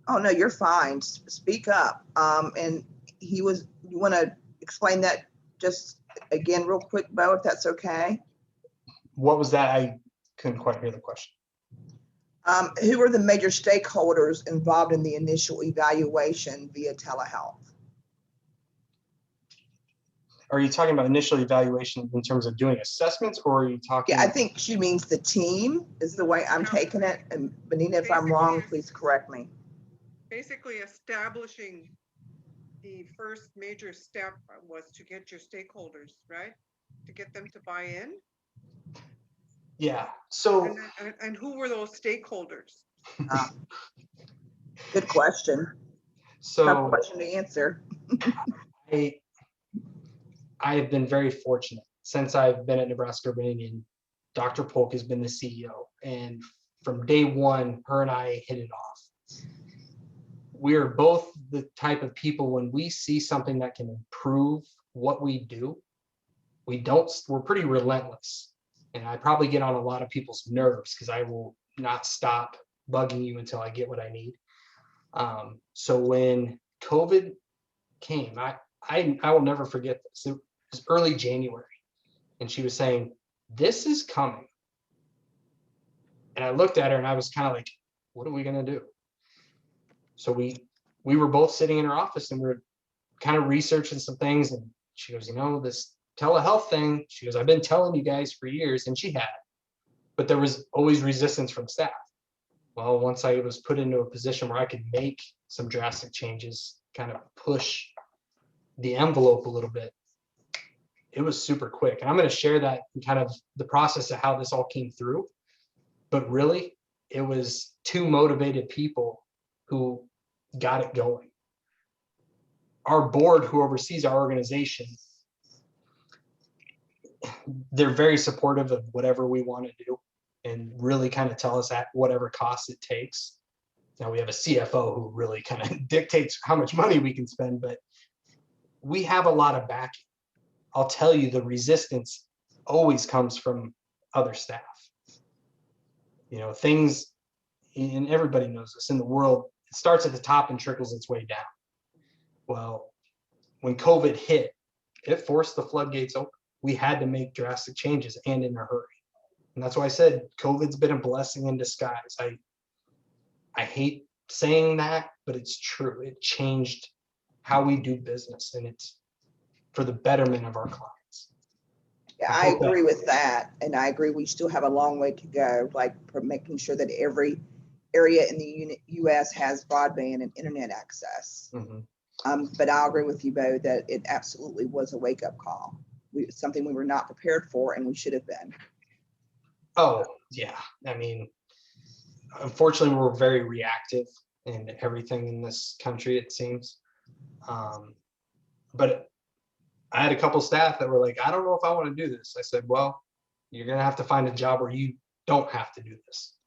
Oh, no, you're fine. Speak up. And you want to explain that just again real quick, Bo, if that's okay? What was that? I couldn't quite hear the question. Who were the major stakeholders involved in the initial evaluation via telehealth? Are you talking about initial evaluation in terms of doing assessments, or are you talking? Yeah, I think she means the team is the way I'm taking it. And Bonita, if I'm wrong, please correct me. Basically, establishing the first major step was to get your stakeholders, right? To get them to buy in. Yeah. So. And who were those stakeholders? Good question. So. Tough question to answer. I have been very fortunate since I've been at Nebraska Urban Indian Dr. Polk has been the CEO, and from day one, her and I hit it off. We are both the type of people, when we see something that can improve what we do, we're pretty relentless. And I probably get on a lot of people's nerves because I will not stop bugging you until I get what I need. So when COVID came, I will never forget this. It was early January, and she was saying, "This is coming." And I looked at her and I was kind of like, "What are we gonna do?" So we were both sitting in her office and we were kind of researching some things. And she goes, "This telehealth thing," she goes, "I've been telling you guys for years," and she had, but there was always resistance from staff. Well, once I was put into a position where I could make some drastic changes, kind of push the envelope a little bit, it was super quick. And I'm going to share that in kind of the process of how this all came through. But really, it was two motivated people who got it going. Our board, who oversees our organization, they're very supportive of whatever we want to do and really kind of tell us at whatever cost it takes. Now we have a CFO who really kind of dictates how much money we can spend, but we have a lot of backing. I'll tell you, the resistance always comes from other staff. Things, and everybody knows this, in the world, it starts at the top and trickles its way down. Well, when COVID hit, it forced the floodgates open. We had to make drastic changes, and in a hurry. And that's why I said COVID's been a blessing in disguise. I hate saying that, but it's true. It changed how we do business, and it's for the betterment of our clients. Yeah, I agree with that. And I agree we still have a long way to go, like for making sure that every area in the U.S. has broadband and internet access. Mm-hmm. But I'll agree with you, Bo, that it absolutely was a wake-up call. Something we were not prepared for, and we should have been. Oh, yeah. I mean, unfortunately, we're very reactive in everything in this country, it seems. But I had a couple staff that were like, "I don't know if I want to do this." I said, "Well, you're going to have to find a job where you don't have to do this."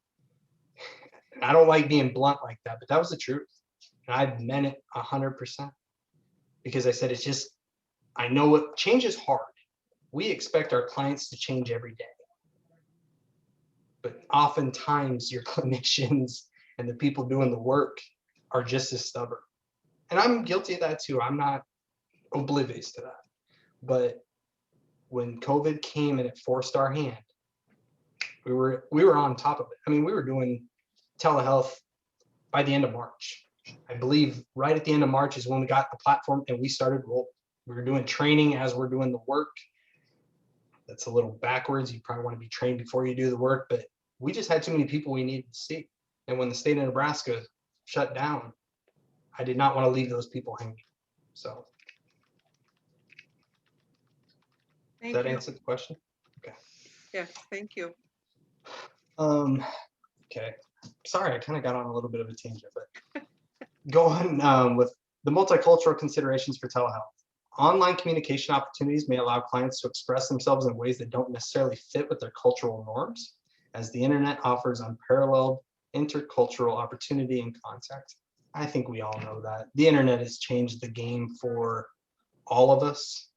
And I don't like being blunt like that, but that was the truth. And I meant it 100%, because I said, I know what change is hard. We expect our clients to change every day. But oftentimes your clinicians and the people doing the work are just as stubborn. And I'm guilty of that too. I'm not oblivious to that. But when COVID came and it forced our hand, we were on top of it. I mean, we were doing telehealth by the end of March. I believe right at the end of March is when we got the platform and we started rolling. We were doing training as we're doing the work. That's a little backwards. You probably want to be trained before you do the work, but we just had too many people we needed to see. And when the state of Nebraska shut down, I did not want to leave those people hanging. So Thank that you. answer the question? Okay. Yes, thank you. Okay. Sorry, I kind of got on a little bit of a tangent, but go on with the multicultural considerations for telehealth. Online communication opportunities may allow clients to express themselves in ways that don't necessarily fit with their cultural norms, as the internet offers unparalleled intercultural opportunity and contact. I think we all know that. The internet has changed the game for all of us.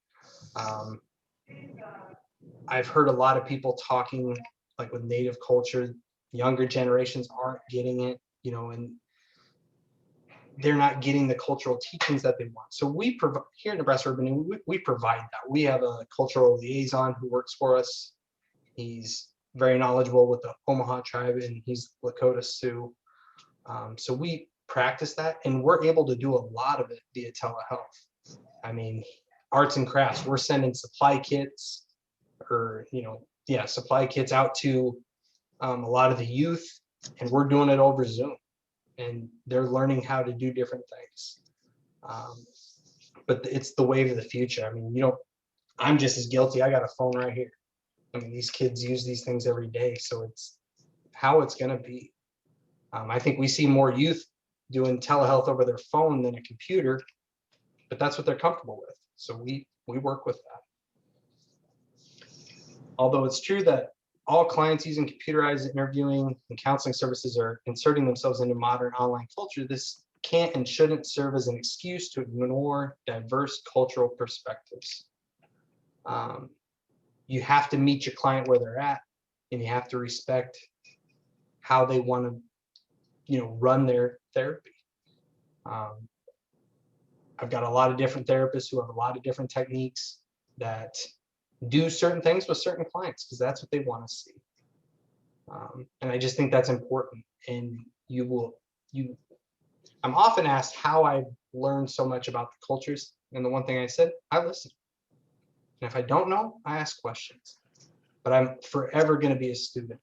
I've heard a lot of people talking like with native culture, younger generations aren't getting it, and they're not getting the cultural teachings that they want. So we provide here in Nebraska Urban, we provide that. We have a cultural liaison who works for us. He's very knowledgeable with the Omaha tribe, and he's Lakota Sioux. So we practice that, and we're able to do a lot of it via telehealth. I mean, arts and crafts, we're sending supply kits supply kits out to a lot of the youth, and we're doing it over Zoom, and they're learning how to do different things. But it's the wave of the future. I mean, I'm just as guilty. I got a phone right here. I mean, these kids use these things every day, so it's how it's going to be. I think we see more youth doing telehealth over their phone than a computer, but that's what they're comfortable with. So we work with that. Although it's true that all clients using computerized interviewing and counseling services are inserting themselves into modern online culture, this can't and shouldn't serve as an excuse to ignore diverse cultural perspectives. You have to meet your client where they're at, and you have to respect how they want to, run their therapy. I've got a lot of different therapists who have a lot of different techniques that do certain things with certain clients because that's what they want to see. And I just think that's important. And I'm often asked how I learned so much about the cultures. And the one thing I said, I listen. And if I don't know, I ask questions. But I'm forever going to be a student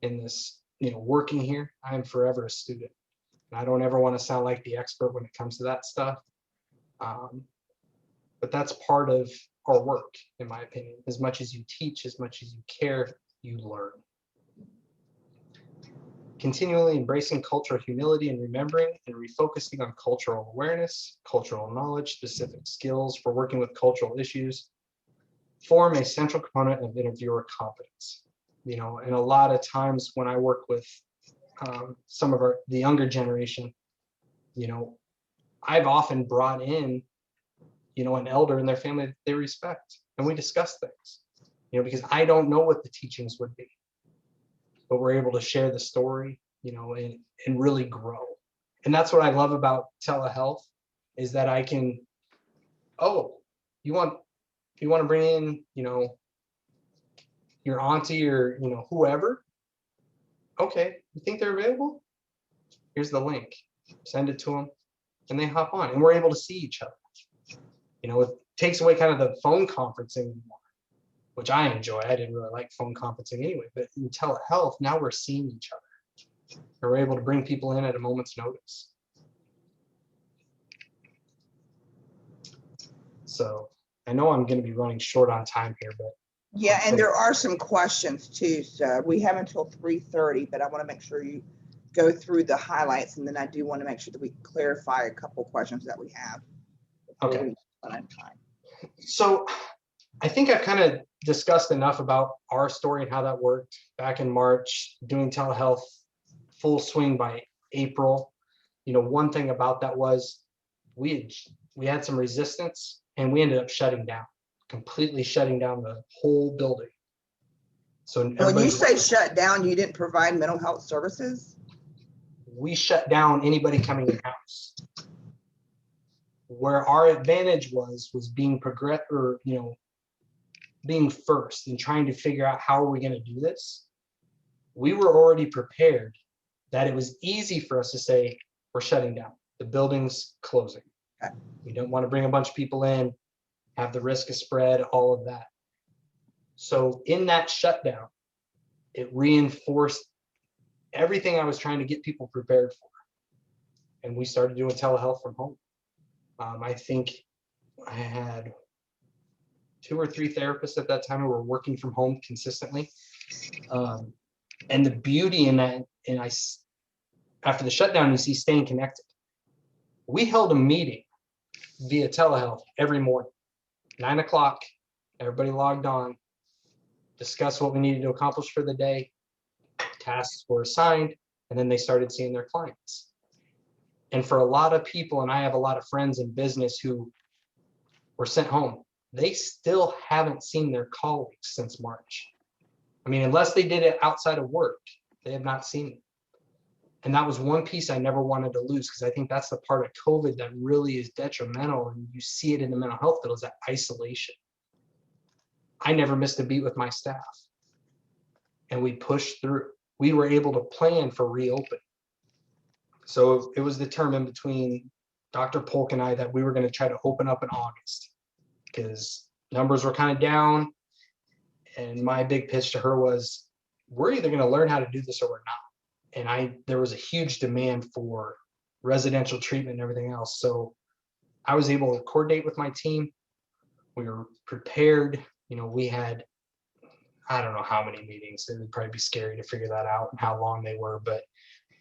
in this, working here. I'm forever a student. And I don't ever want to sound like the expert when it comes to that stuff. But that's part of our work, in my opinion. As much as you teach, as much as you care, you learn. Continually embracing cultural humility and remembering and refocusing on cultural awareness, cultural knowledge, specific skills for working with cultural issues form a central component of interviewer competence. And a lot of times when I work with some of the younger generation, I've often brought in, an elder in their family that they respect, and we discuss things, because I don't know what the teachings would be, but we're able to share the story, and really grow. And that's what I love about telehealth is that I can, you want to bring in, your auntie or, whoever. Okay, you think they're available? Here's the link. Send it to them, and they hop on, and we're able to see each other. It takes away kind of the phone conferencing anymore, which I enjoy. I didn't really like phone conferencing anyway, but in telehealth, now we're seeing each other. And we're able to bring people in at a moment's notice. So I know I'm going to be running short on time here, but yeah, and there are some questions too. So we have until 3:30, but I want to make sure you go through the highlights, and then I do want to make sure that we clarify a couple questions that we have. Okay. So I think I've kind of discussed enough about our story and how that worked back in March, doing telehealth full swing by April. One thing about that was we had some resistance, and we ended up completely shutting down the whole building. So when you say shut down, you didn't provide mental health services? We shut down anybody coming in-house. Where our advantage was being being first and trying to figure out how are we going to do this. We were already prepared that it was easy for us to say, we're shutting down. The building's closing. Okay. We don't want to bring a bunch of people in, have the risk of spread, all of that. So in that shutdown, it reinforced everything I was trying to get people prepared for. And we started doing telehealth from home. I think I had 2 or 3 therapists at that time who were working from home consistently. And the beauty in that, after the shutdown, you see staying connected. We held a meeting via telehealth every morning, 9 o'clock, everybody logged on, discussed what we needed to accomplish for the day, tasks were assigned, and then they started seeing their clients. And for a lot of people, and I have a lot of friends in business who were sent home, they still haven't seen their colleagues since March. I mean, unless they did it outside of work, they have not seen them. And that was one piece I never wanted to lose, because I think that's the part of COVID that really is detrimental, and you see it in the mental health field, is that isolation. I never missed a beat with my staff, and we pushed through. We were able to plan for reopening. So it was determined between Dr. Polk and I that we were going to try to open up in August, because numbers were kind of down. And my big pitch to her was, we're either going to learn how to do this or we're not. And there was a huge demand for residential treatment and everything else. So I was able to coordinate with my team. We were prepared. We had, I don't know how many meetings. It would probably be scary to figure that out and how long they were, but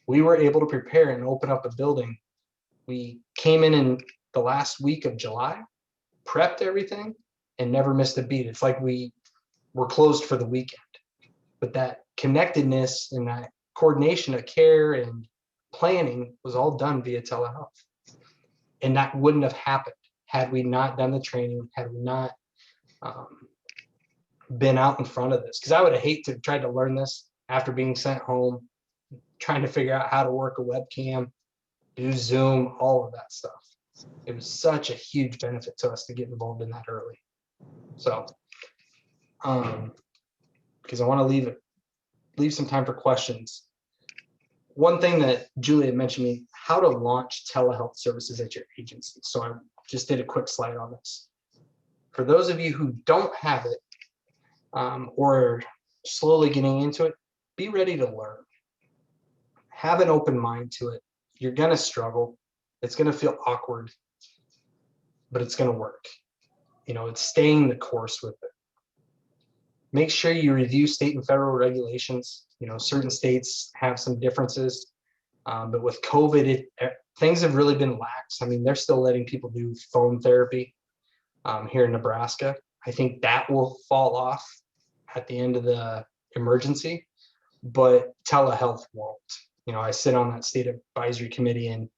we were able to prepare and open up a building. We came in the last week of July, prepped everything, and never missed a beat. It's like we were closed for the weekend. but that connectedness and that coordination of care and planning was all done via telehealth. And that wouldn't have happened had we not done the training, had we not been out in front of this. Because I would have hated to try to learn this after being sent home, trying to figure out how to work a webcam, do Zoom, all of that stuff. It was such a huge benefit to us to get involved in that early. So, because I want to leave some time for questions. One thing that Julia mentioned me, how to launch telehealth services at your agency. So I just did a quick slide on this. For those of you who don't have it or slowly getting into it, be ready to learn. Have an open mind to it. You're going to struggle. It's going to feel awkward, but it's going to work. It's staying the course with it. Make sure you review state and federal regulations. Certain states have some differences, but with COVID, things have really been lax. I mean, they're still letting people do phone therapy here in Nebraska. I think that will fall off at the end of the emergency, but telehealth won't. I sit on that state advisory committee, and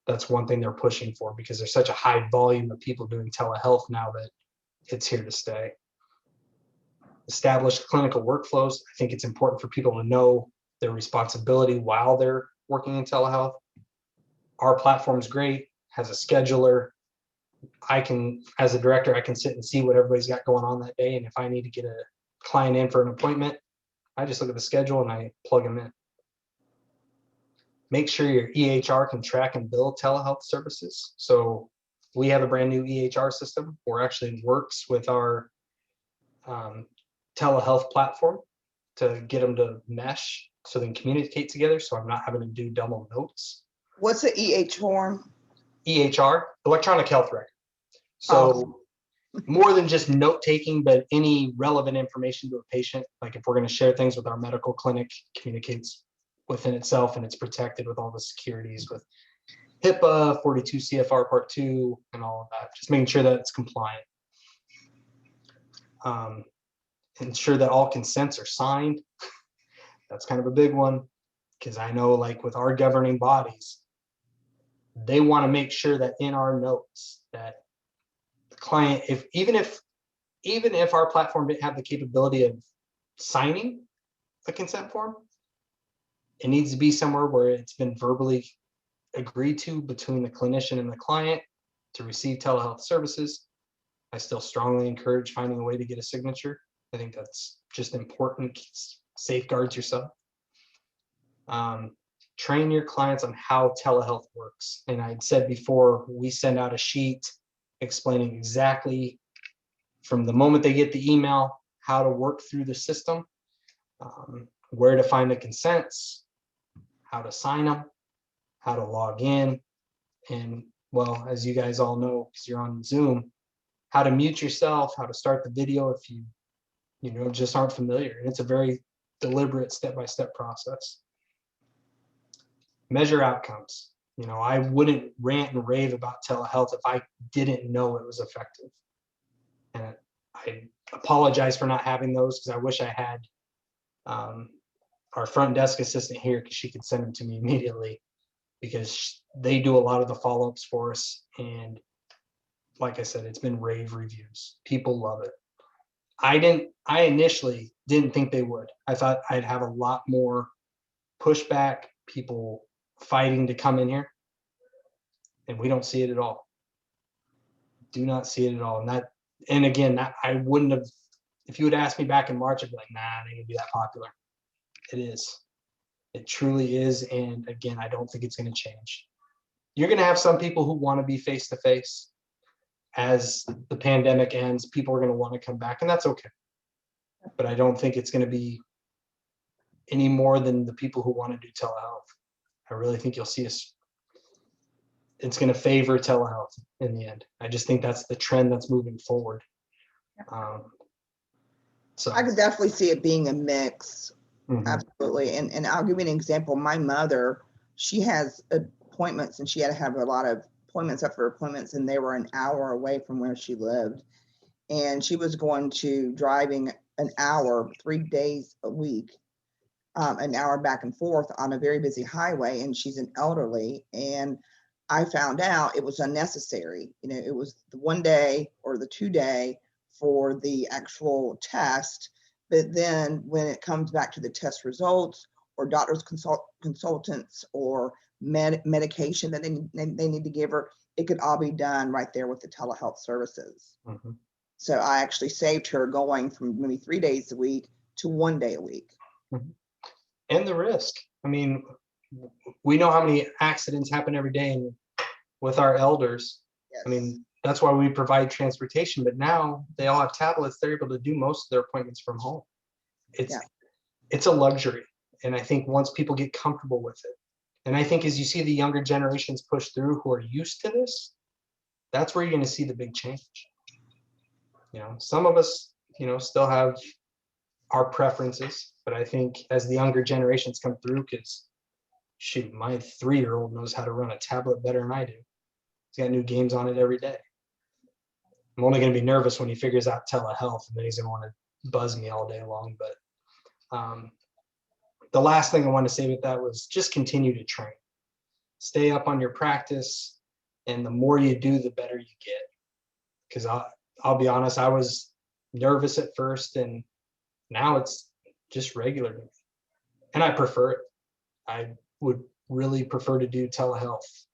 that's one thing they're pushing for because there's such a high volume of people doing telehealth now that it's here to stay. Establish clinical workflows. I think it's important for people to know their responsibility while they're working in telehealth. Our platform's great, has a scheduler. As a director, I can sit and see what everybody's got going on that day. And if I need to get a client in for an appointment, I just look at the schedule and I plug them in. Make sure your EHR can track and bill telehealth services. So we have a brand new EHR system where actually works with our telehealth platform to get them to mesh so they can communicate together. So I'm not having to do double notes. What's the EHR? EHR, electronic health record. So more than just note taking, but any relevant information to a patient. Like if we're going to share things with our medical clinic, communicates within itself and it's protected with all the securities with HIPAA, 42 CFR Part 2, and all of that. Just making sure that it's compliant. Ensure that all consents are signed. That's kind of a big one because I know like with our governing bodies, they want to make sure that in our notes that the client, even if our platform didn't have the capability of signing a consent form, it needs to be somewhere where it's been verbally agreed to between the clinician and the client to receive telehealth services. I still strongly encourage finding a way to get a signature. I think that's just important, safeguards yourself. Train your clients on how telehealth works. And I'd said before, we send out a sheet explaining exactly from the moment they get the email, how to work through the system, where to find the consents, how to sign them, how to log in, and well, as you guys all know, because you're on Zoom, how to mute yourself, how to start the video if you just aren't familiar. And it's a very deliberate step-by-step process. Measure outcomes. I wouldn't rant and rave about telehealth if I didn't know it was effective. And I apologize for not having those because I wish I had our front desk assistant here because she could send them to me immediately because they do a lot of the follow-ups for us. And like I said, it's been rave reviews. People love it. I initially didn't think they would. I thought I'd have a lot more pushback, people fighting to come in here, and we don't see it at all. Do not see it at all. And again, I wouldn't have, if you would ask me back in March, I'd be like, nah, it ain't gonna be that popular. It is. It truly is. And again, I don't think it's gonna change. You're gonna have some people who want to be face-to-face. As the pandemic ends, people are going to want to come back, and that's okay. But I don't think it's going to be any more than the people who want to do telehealth. I really think you'll see it's going to favor telehealth in the end. I just think that's the trend that's moving forward. So I could definitely see it being a mix. Mhm. Absolutely. And I'll give you an example. My mother, she has appointments and she had to have a lot of appointments after appointments, and they were an hour away from where she lived. And she was going to driving an hour 3 days a week an hour back and forth on a very busy highway, and she's an elderly. And I found out it was unnecessary. It was the 1 day or the 2 day for the actual test. But then when it comes back to the test results or doctor's consultants or medication that they need to give her, it could all be done right there with the telehealth services. Mm-hmm. So I actually saved her going from maybe 3 days a week to 1 day a week. Mm-hmm. And the risk. I mean, we know how many accidents happen every day with our elders. Yes. I mean, that's why we provide transportation, but now they all have tablets. They're able to do most of their appointments from home. It's a luxury. And I think once people get comfortable with it, and I think as you see the younger generations push through who are used to this, that's where you're going to see the big change. Some of us, still have our preferences, but I think as the younger generations come through, because shoot, my 3-year-old knows how to run a tablet better than I do. He's got new games on it every day. I'm only going to be nervous when he figures out telehealth, and then he's going to want to buzz me all day long. But the last thing I want to say with that was just continue to train. Stay up on your practice, and the more you do, the better you get. Because I'll be honest, I was nervous at first, and now it's just regular to me. And I prefer it. I would really prefer to do telehealth,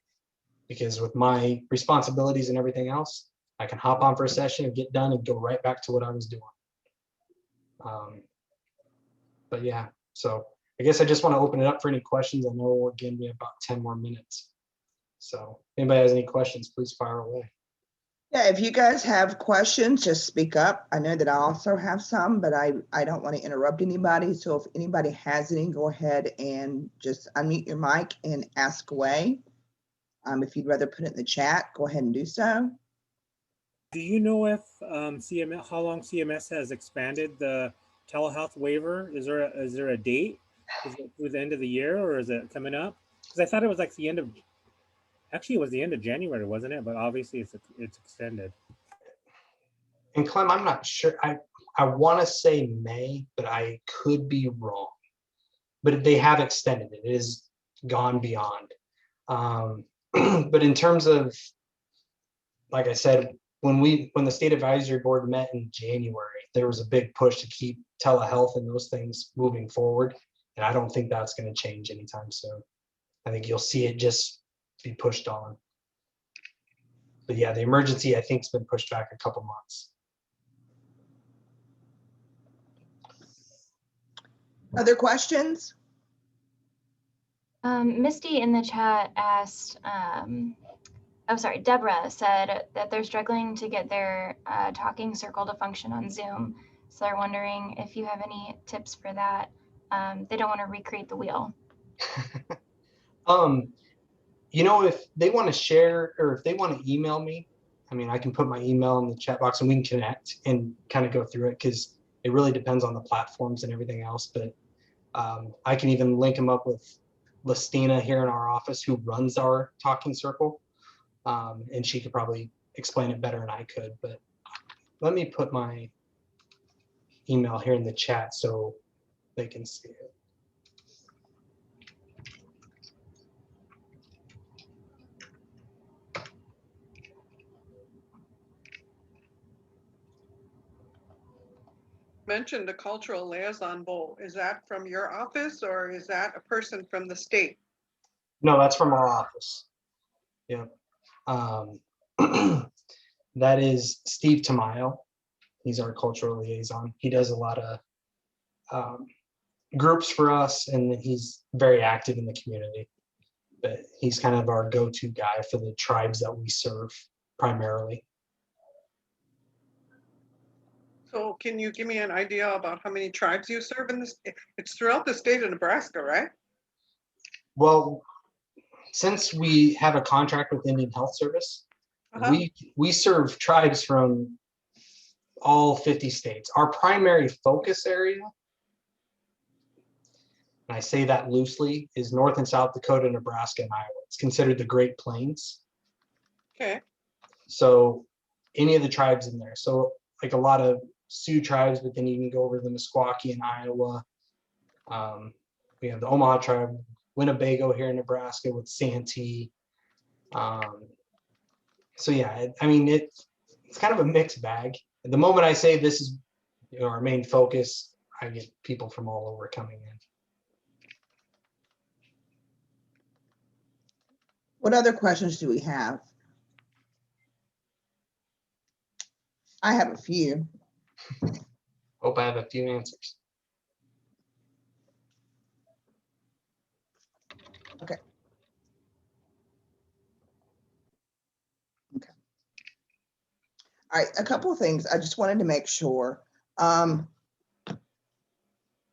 because with my responsibilities and everything else, I can hop on for a session and get done and go right back to what I was doing. But yeah, so I guess I just want to open it up for any questions. I know, again, we have about 10 more minutes. So if anybody has any questions, please fire away. Yeah, if you guys have questions, just speak up. I know that I also have some, but I don't want to interrupt anybody. So if anybody has any, go ahead and just unmute your mic and ask away. If you'd rather put it in the chat, go ahead and do so. Do you know if CMS, how long CMS has expanded the telehealth waiver? Is there a date? Is it through the end of the year, or is it coming up? Because I thought it was like actually it was the end of January, wasn't it? But obviously it's extended. And Clem, I'm not sure. I want to say May, but I could be wrong. But they have extended it. It is gone beyond. But in terms of, like I said, when the state advisory board met in January, there was a big push to keep telehealth and those things moving forward. And I don't think that's going to change anytime soon. I think you'll see it just be pushed on. But yeah, the emergency, I think, has been pushed back a couple months. Other questions? Misty in the chat asked, Deborah said that they're struggling to get their talking circle to function on Zoom. So they're wondering if you have any tips for that. They don't want to recreate the wheel. If they want to share, or if they want to email me, I mean, I can put my email in the chat box and we can connect and kind of go through it, because it really depends on the platforms and everything else. But I can even link them up with Listina here in our office, who runs our talking circle. And she could probably explain it better than I could. But let me put my email here in the chat so they can see it. Mentioned a cultural liaison bowl. Is that from your office, or is that a person from the state? No, that's from our office. Yeah. That is Steve Tamayo. He's our cultural liaison. He does a lot of groups for us, and he's very active in the community. But he's kind of our go-to guy for the tribes that we serve primarily. So can you give me an idea about how many tribes you serve in this? It's throughout the state of Nebraska, right? Well, since we have a contract with Indian Health Service, we serve tribes from all 50 states. Our primary focus area, and I say that loosely, is North and South Dakota, Nebraska, and Iowa. It's considered the Great Plains. Okay. So any of the tribes in there. So like a lot of Sioux tribes, but then you can go over the Meskwaki in Iowa. we have the Omaha tribe, Winnebago here in Nebraska with Santee. So yeah, I mean, it's kind of a mixed bag. The moment I say this is our main focus, I get people from all over coming in. What other questions do we have? I have a few. Hope I have a few answers. Okay. All right, a couple of things. I just wanted to make sure.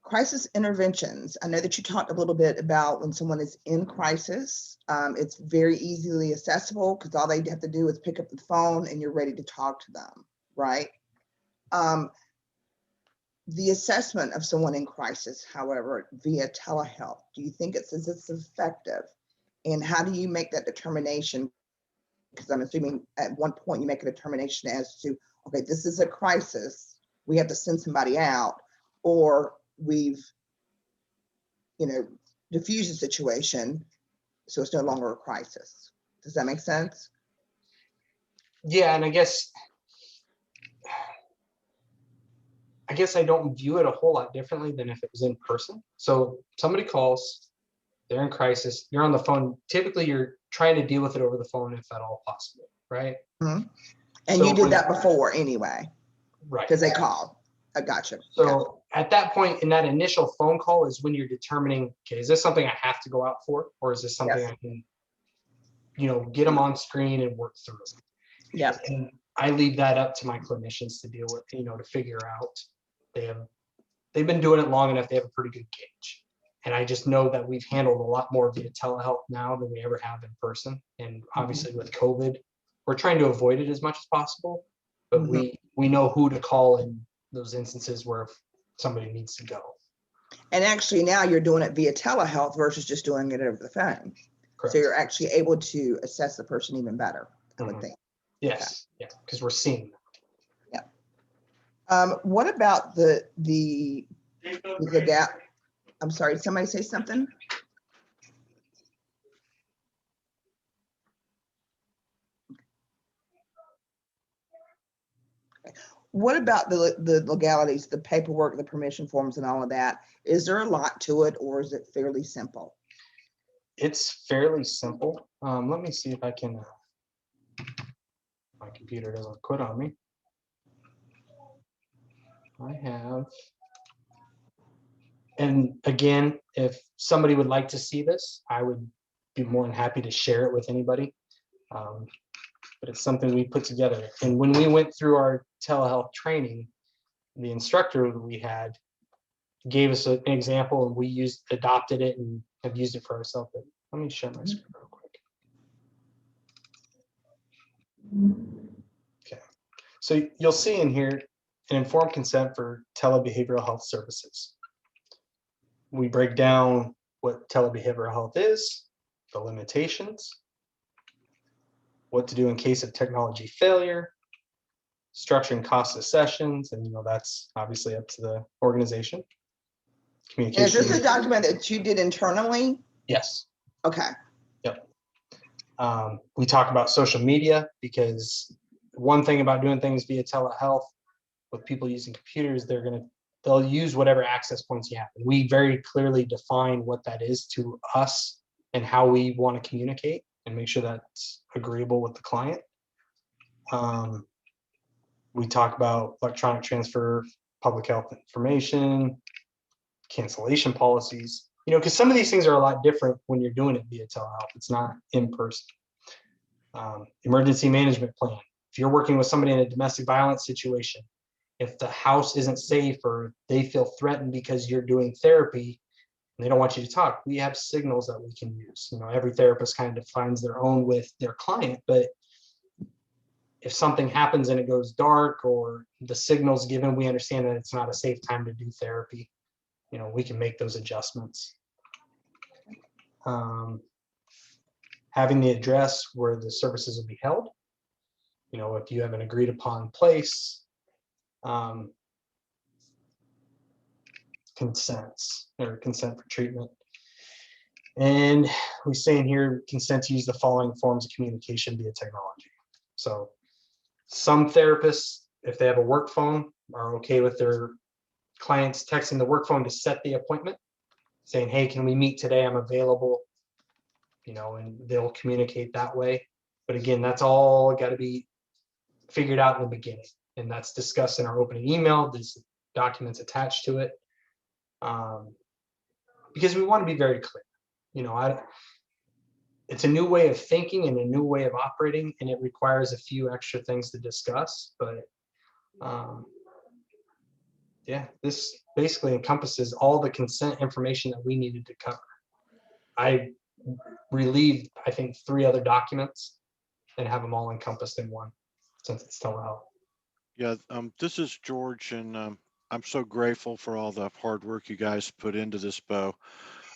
Crisis interventions. I know that you talked a little bit about when someone is in crisis. It's very easily accessible because all they have to do is pick up the phone and you're ready to talk to them, right? The assessment of someone in crisis, however, via telehealth, do you think it's effective? And how do you make that determination? Because I'm assuming at one point you make a determination as to, okay, this is a crisis, we have to send somebody out, or we've, diffused the situation, so it's no longer a crisis. Does that make sense? Yeah, and I guess I don't view it a whole lot differently than if it was in person. So somebody calls, they're in crisis, you're on the phone. Typically, you're trying to deal with it over the phone if at all possible, right? Mm-hmm. And So you did that before anyway, right? because they called. I got you. So at that point in that initial phone call is when you're determining, okay, is this something I have to go out for, or is this something Yes. I can, get them on screen and work through? Yeah. And I leave that up to my clinicians to deal with, to figure out. They've been doing it long enough. They have a pretty good gauge. And I just know that we've handled a lot more via telehealth now than we ever have in person. And obviously with COVID, we're trying to avoid it as much as possible, but we know who to call in those instances where somebody needs to go. And actually now you're doing it via telehealth versus just doing it over the phone. Correct. So you're actually able to assess the person even better, I would think. Yes, yeah, because we're seeing them. What about the gap? I'm sorry, did somebody say something? What about the legalities, the paperwork, the permission forms and all of that? Is there a lot to it or is it fairly simple? It's fairly simple. Let me see if I can, my computer doesn't quit on me. I have, and again, if somebody would like to see this, I would be more than happy to share it with anybody. But it's something we put together. And when we went through our telehealth training, the instructor that we had gave us an example and we adopted it and have used it for ourselves. But let me share my screen real quick. Okay, so you'll see in here an informed consent for telebehavioral health services. We break down what telebehavioral health is, the limitations, what to do in case of technology failure, structuring cost of sessions, and that's obviously up to the organization. Communication. And is this a document that you did internally? Yes. Okay. Yep. We talk about social media because one thing about doing things via telehealth with people using computers, they'll use whatever access points you have. And we very clearly define what that is to us and how we want to communicate and make sure that's agreeable with the client. We talk about electronic transfer, public health information, cancellation policies, because some of these things are a lot different when you're doing it via telehealth. It's not in person. Emergency management plan. If you're working with somebody in a domestic violence situation, if the house isn't safe or they feel threatened because you're doing therapy and they don't want you to talk, we have signals that we can use. Every therapist kind of defines their own with their client, but if something happens and it goes dark or the signal's given, we understand that it's not a safe time to do therapy. We can make those adjustments. Having the address where the services will be held. If you have an agreed upon place. consents or consent for treatment. And we say in here, consent to use the following forms of communication via technology. So some therapists, if they have a work phone, are okay with their clients texting the work phone to set the appointment, saying, hey, can we meet today? I'm available, and they'll communicate that way. But again, that's all got to be figured out in the beginning. And that's discussed in our opening email. There's documents attached to it. Because we want to be very clear. It's a new way of thinking and a new way of operating, and it requires a few extra things to discuss. But yeah, this basically encompasses all the consent information that we needed to cover. I relieved, I think, 3 other documents and have them all encompassed in one, since it's telehealth. Yeah, this is George, and I'm so grateful for all the hard work you guys put into this, Bo.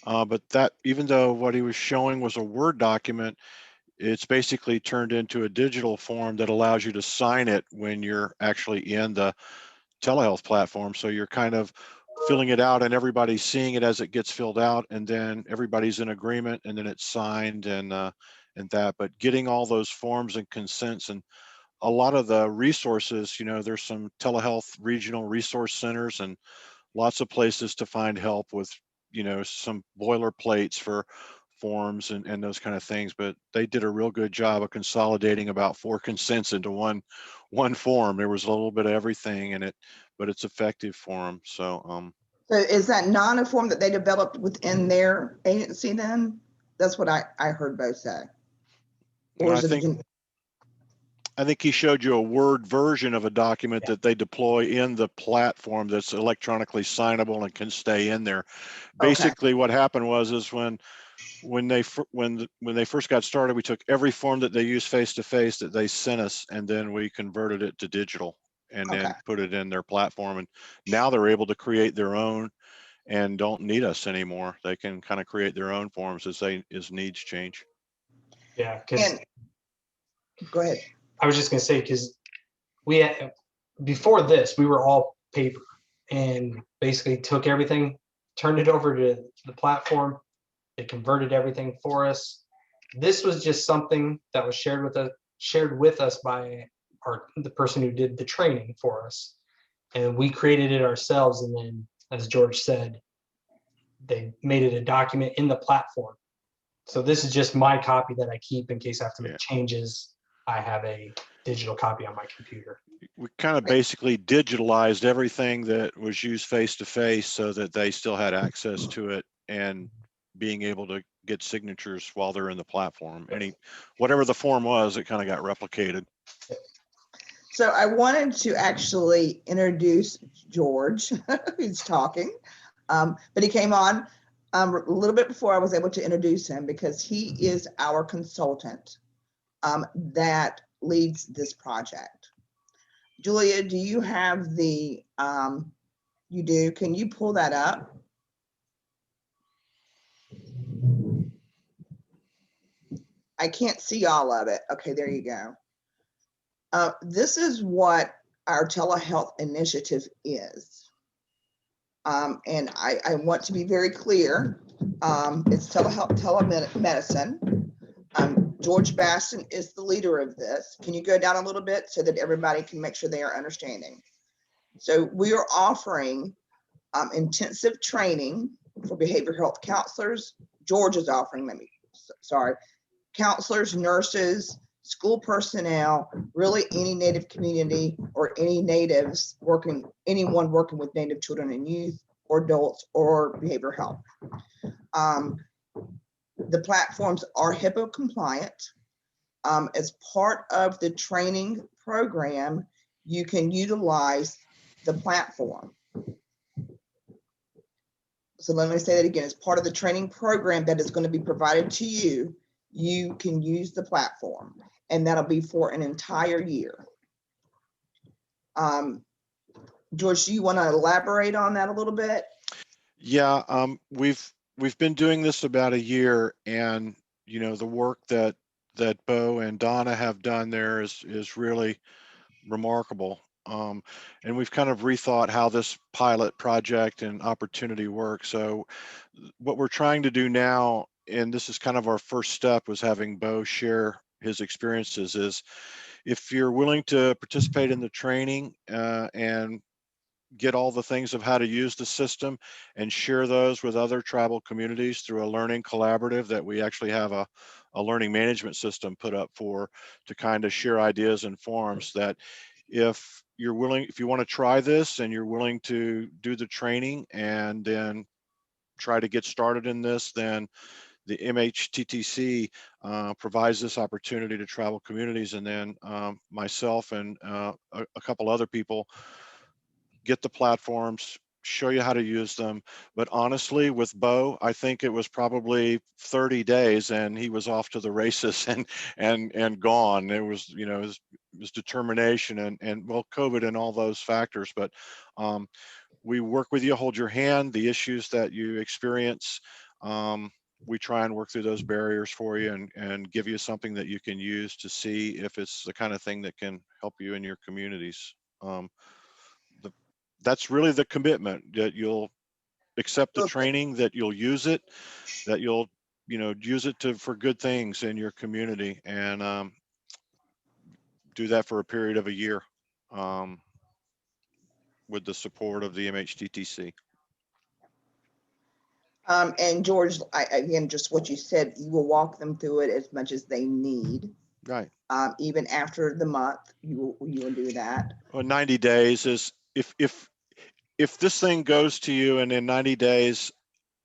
But that, even though what he was showing was a Word document, it's basically turned into a digital form that allows you to sign it when you're actually in the telehealth platform. So you're kind of filling it out and everybody's seeing it as it gets filled out, and then everybody's in agreement, and then it's signed and that. But getting all those forms and consents, and a lot of the resources, there's some telehealth regional resource centers and lots of places to find help with, some boilerplates for forms and those kind of things. But they did a real good job of consolidating about 4 consents into one form. There was a little bit of everything in it, but it's effective for them. So So is that not a form that they developed within their agency then? That's what I heard both say. Or is I think he showed you a Word version of a document that they deploy in the platform that's electronically signable and can stay in there. Basically, what happened was when they first got started, we took every form that they used face-to-face that they sent us, and then we converted it to digital and then put it in their platform. And now they're able to create their own and don't need us anymore. They can kind of create their own forms as needs change. Yeah, because go ahead. I was just gonna say, because before this, we were all paper and basically took everything, turned it over to the platform. They converted everything for us. This was just something that was shared with us by the person who did the training for us, and we created it ourselves. And then, as George said, they made it a document in the platform. So this is just my copy that I keep in case I have to make changes. I have a digital copy on my computer. We kind of basically digitalized everything that was used face-to-face so that they still had access to it and being able to get signatures while they're in the platform. Whatever the form was, it kind of got replicated. So I wanted to actually introduce George, who's talking, but he came on a little bit before I was able to introduce him, because he is our consultant that leads this project. Julia, do you have the, you do, can you pull that up? I can't see all of it. Okay, there you go. This is what our telehealth initiative is. And I want to be very clear. It's telemedicine. George Baston is the leader of this. Can you go down a little bit so that everybody can make sure they are understanding? So we are offering intensive training for behavioral health counselors. George is offering, counselors, nurses, school personnel, really any Native community or any natives anyone working with Native children and youth or adults or behavioral health. The platforms are HIPAA compliant. As part of the training program, you can utilize the platform. So let me say that again. As part of the training program that is going to be provided to you, you can use the platform, and that'll be for an entire year. George, do you want to elaborate on that a little bit? Yeah, we've been doing this about a year, and the work that Bo and Donna have done there is really remarkable. And we've kind of rethought how this pilot project and opportunity works. So what we're trying to do now, and this is kind of our first step, was having Bo share his experiences, is if you're willing to participate in the training and get all the things of how to use the system and share those with other tribal communities through a learning collaborative that we actually have a learning management system put up for, to kind of share ideas and forums, that if you're willing, if you want to try this and you're willing to do the training and then try to get started in this, then the MHTTC provides this opportunity to tribal communities, and then myself and a couple other people get the platforms, show you how to use them. But honestly, with Bo, I think it was probably 30 days and he was off to the races and gone. It was, you know, it was determination and well, COVID and all those factors. But we work with you, hold your hand, the issues that you experience. We try and work through those barriers for you and give you something that you can use to see if it's the kind of thing that can help you in your communities. That's really the commitment, that you'll accept the training, that you'll use it, that you'll, you know, use it for good things in your community, and do that for a period of a year with the support of the MHTTC. And George, again, just what you said, you will walk them through it as much as they need. Right. Even after the month, you will do that. Well, 90 days is, if this thing goes to you and in 90 days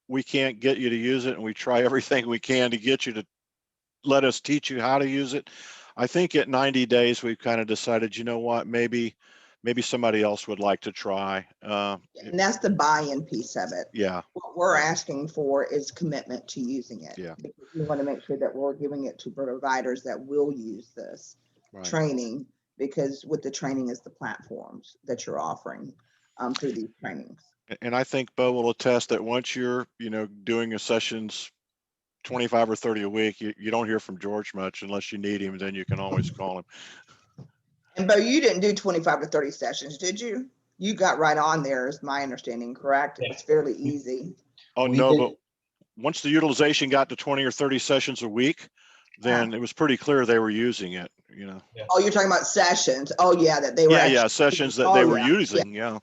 we can't get you to use it, and we try everything we can to get you to let us teach you how to use it, I think at 90 days we've kind of decided, you know what, maybe somebody else would like to try. And that's the buy-in piece of it. Yeah. What we're asking for is commitment to using it. Yeah. Because we want to make sure that we're giving it to providers that will use this training, because with the training is the platforms that you're offering through these trainings. And I think Bo will attest that once you're, you know, doing a sessions 25 or 30 a week, you don't hear from George much unless you need him. Then you can always call him. And Bo, you didn't do 25 to 30 sessions, did you? You got right on there, is my understanding, correct? Yeah. It's fairly easy. Oh, no, but once the utilization got to 20 or 30 sessions a week, then it was pretty clear they were using it, you know. Yeah. Oh, you're talking about sessions. Oh, yeah, that they were. Yeah, sessions that they were using. Yeah.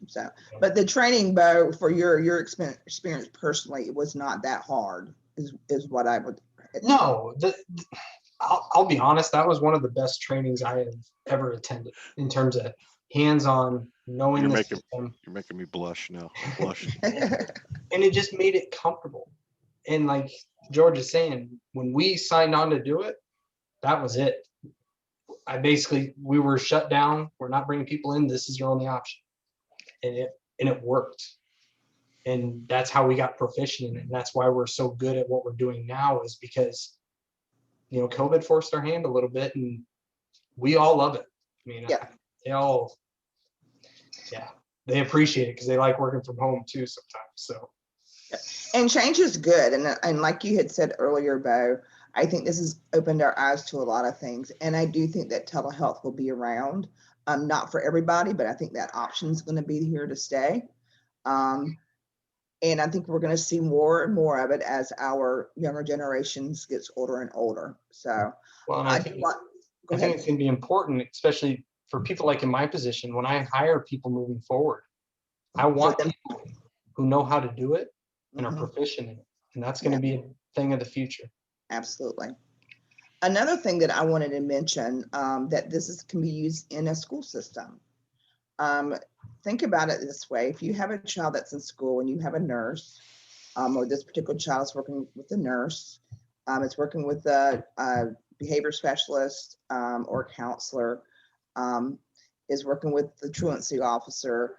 So, but the training, Bo, for your experience personally, it was not that hard, is what I would. No, I'll be honest, that was one of the best trainings I have ever attended in terms of hands-on, knowing the system. You're making me blush now. Blush. And it just made it comfortable. And like George is saying, when we signed on to do it, that was it. We were shut down. We're not bringing people in. This is your only option. And it worked. And that's how we got proficient in it. And that's why we're so good at what we're doing now, is because, you know, COVID forced our hand a little bit, and we all love it. I mean, they appreciate it because they like working from home too sometimes. So, and change is good. And like you had said earlier, Bo, I think this has opened our eyes to a lot of things. And I do think that telehealth will be around, not for everybody, but I think that option is going to be here to stay. And I think we're going to see more and more of it as our younger generations gets older and older. So, well, I think it's going to be important, especially for people like in my position. When I hire people moving forward, I want people who know how to do it and are proficient in it. And that's going to be a thing of the future. Absolutely. Another thing that I wanted to mention, that can be used in a school system. Think about it this way. If you have a child that's in school and you have a nurse, or this particular child is working with a nurse, it's working with a behavior specialist or counselor, is working with the truancy officer,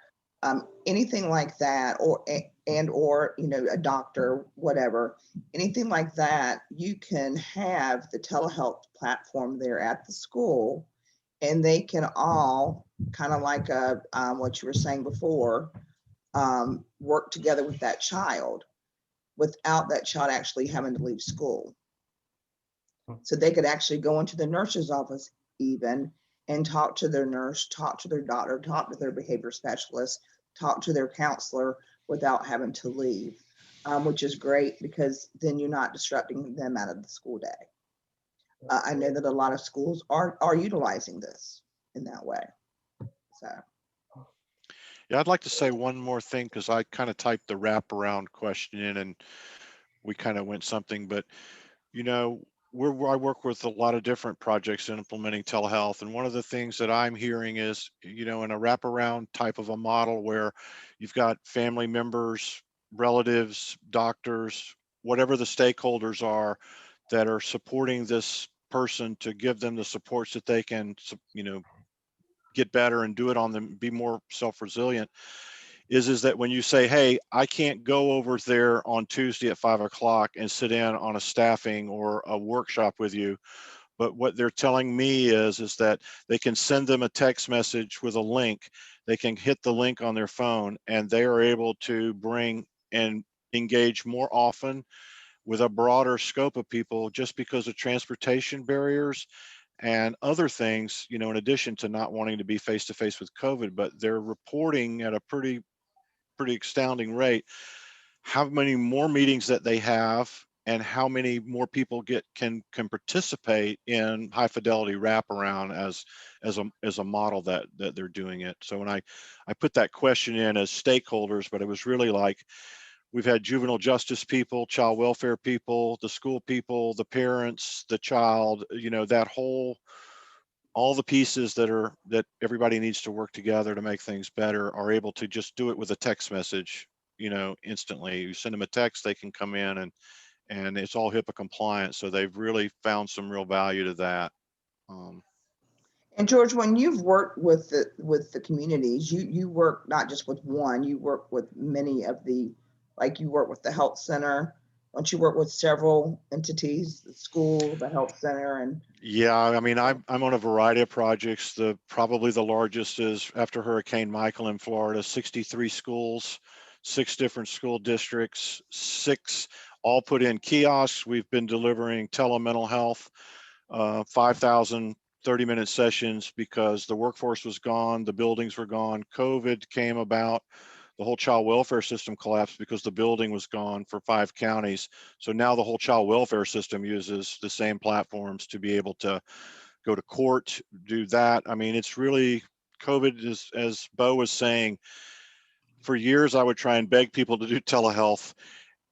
anything like that, or you know, a doctor, whatever, anything like that, you can have the telehealth platform there at the school, and they can all kind of like what you were saying before, work together with that child without that child actually having to leave school. So they could actually go into the nurse's office even and talk to their nurse, talk to their doctor, talk to their behavior specialist, talk to their counselor without having to leave, which is great because then you're not disrupting them out of the school day. I know that a lot of schools are utilizing this in that way. So. Yeah, I'd like to say one more thing because I kind of typed the wraparound question in and we kind of went something, but you know, I work with a lot of different projects in implementing telehealth. And one of the things that I'm hearing is, you know, in a wraparound type of a model where you've got family members, relatives, doctors, whatever the stakeholders are that are supporting this person to give them the supports that they can, you know, get better and do it on them, be more self-resilient, is that when you say, hey, I can't go over there on Tuesday at 5 o'clock and sit in on a staffing or a workshop with you, but what they're telling me is that they can send them a text message with a link. They can hit the link on their phone and they are able to bring and engage more often with a broader scope of people just because of transportation barriers and other things, you know, in addition to not wanting to be face to face with COVID, but they're reporting at a pretty astounding rate how many more meetings that they have and how many more people can participate in high fidelity wraparound as a model that they're doing it. So when I put that question in as stakeholders, but it was really like we've had juvenile justice people, child welfare people, the school people, the parents, the child, you know, that whole, all the pieces that everybody needs to work together to make things better are able to just do it with a text message, you know, instantly. You send them a text, they can come in and it's all HIPAA compliant. So they've really found some real value to that. And George, when you've worked with the communities, you work not just with one, you work with many of the, like you work with the health center. Don't you work with several entities, the school, the health center, and Yeah, I mean, I'm on a variety of projects. Probably the largest is after Hurricane Michael in Florida, 63 schools, 6 different school districts, 6 all put in kiosks. We've been delivering telemental health, 5,000 30-minute sessions because the workforce was gone, the buildings were gone, COVID came about. The whole child welfare system collapsed because the building was gone for 5 counties. So now the whole child welfare system uses the same platforms to be able to go to court, do that. I mean, it's really, COVID is, as Bo was saying, for years I would try and beg people to do telehealth.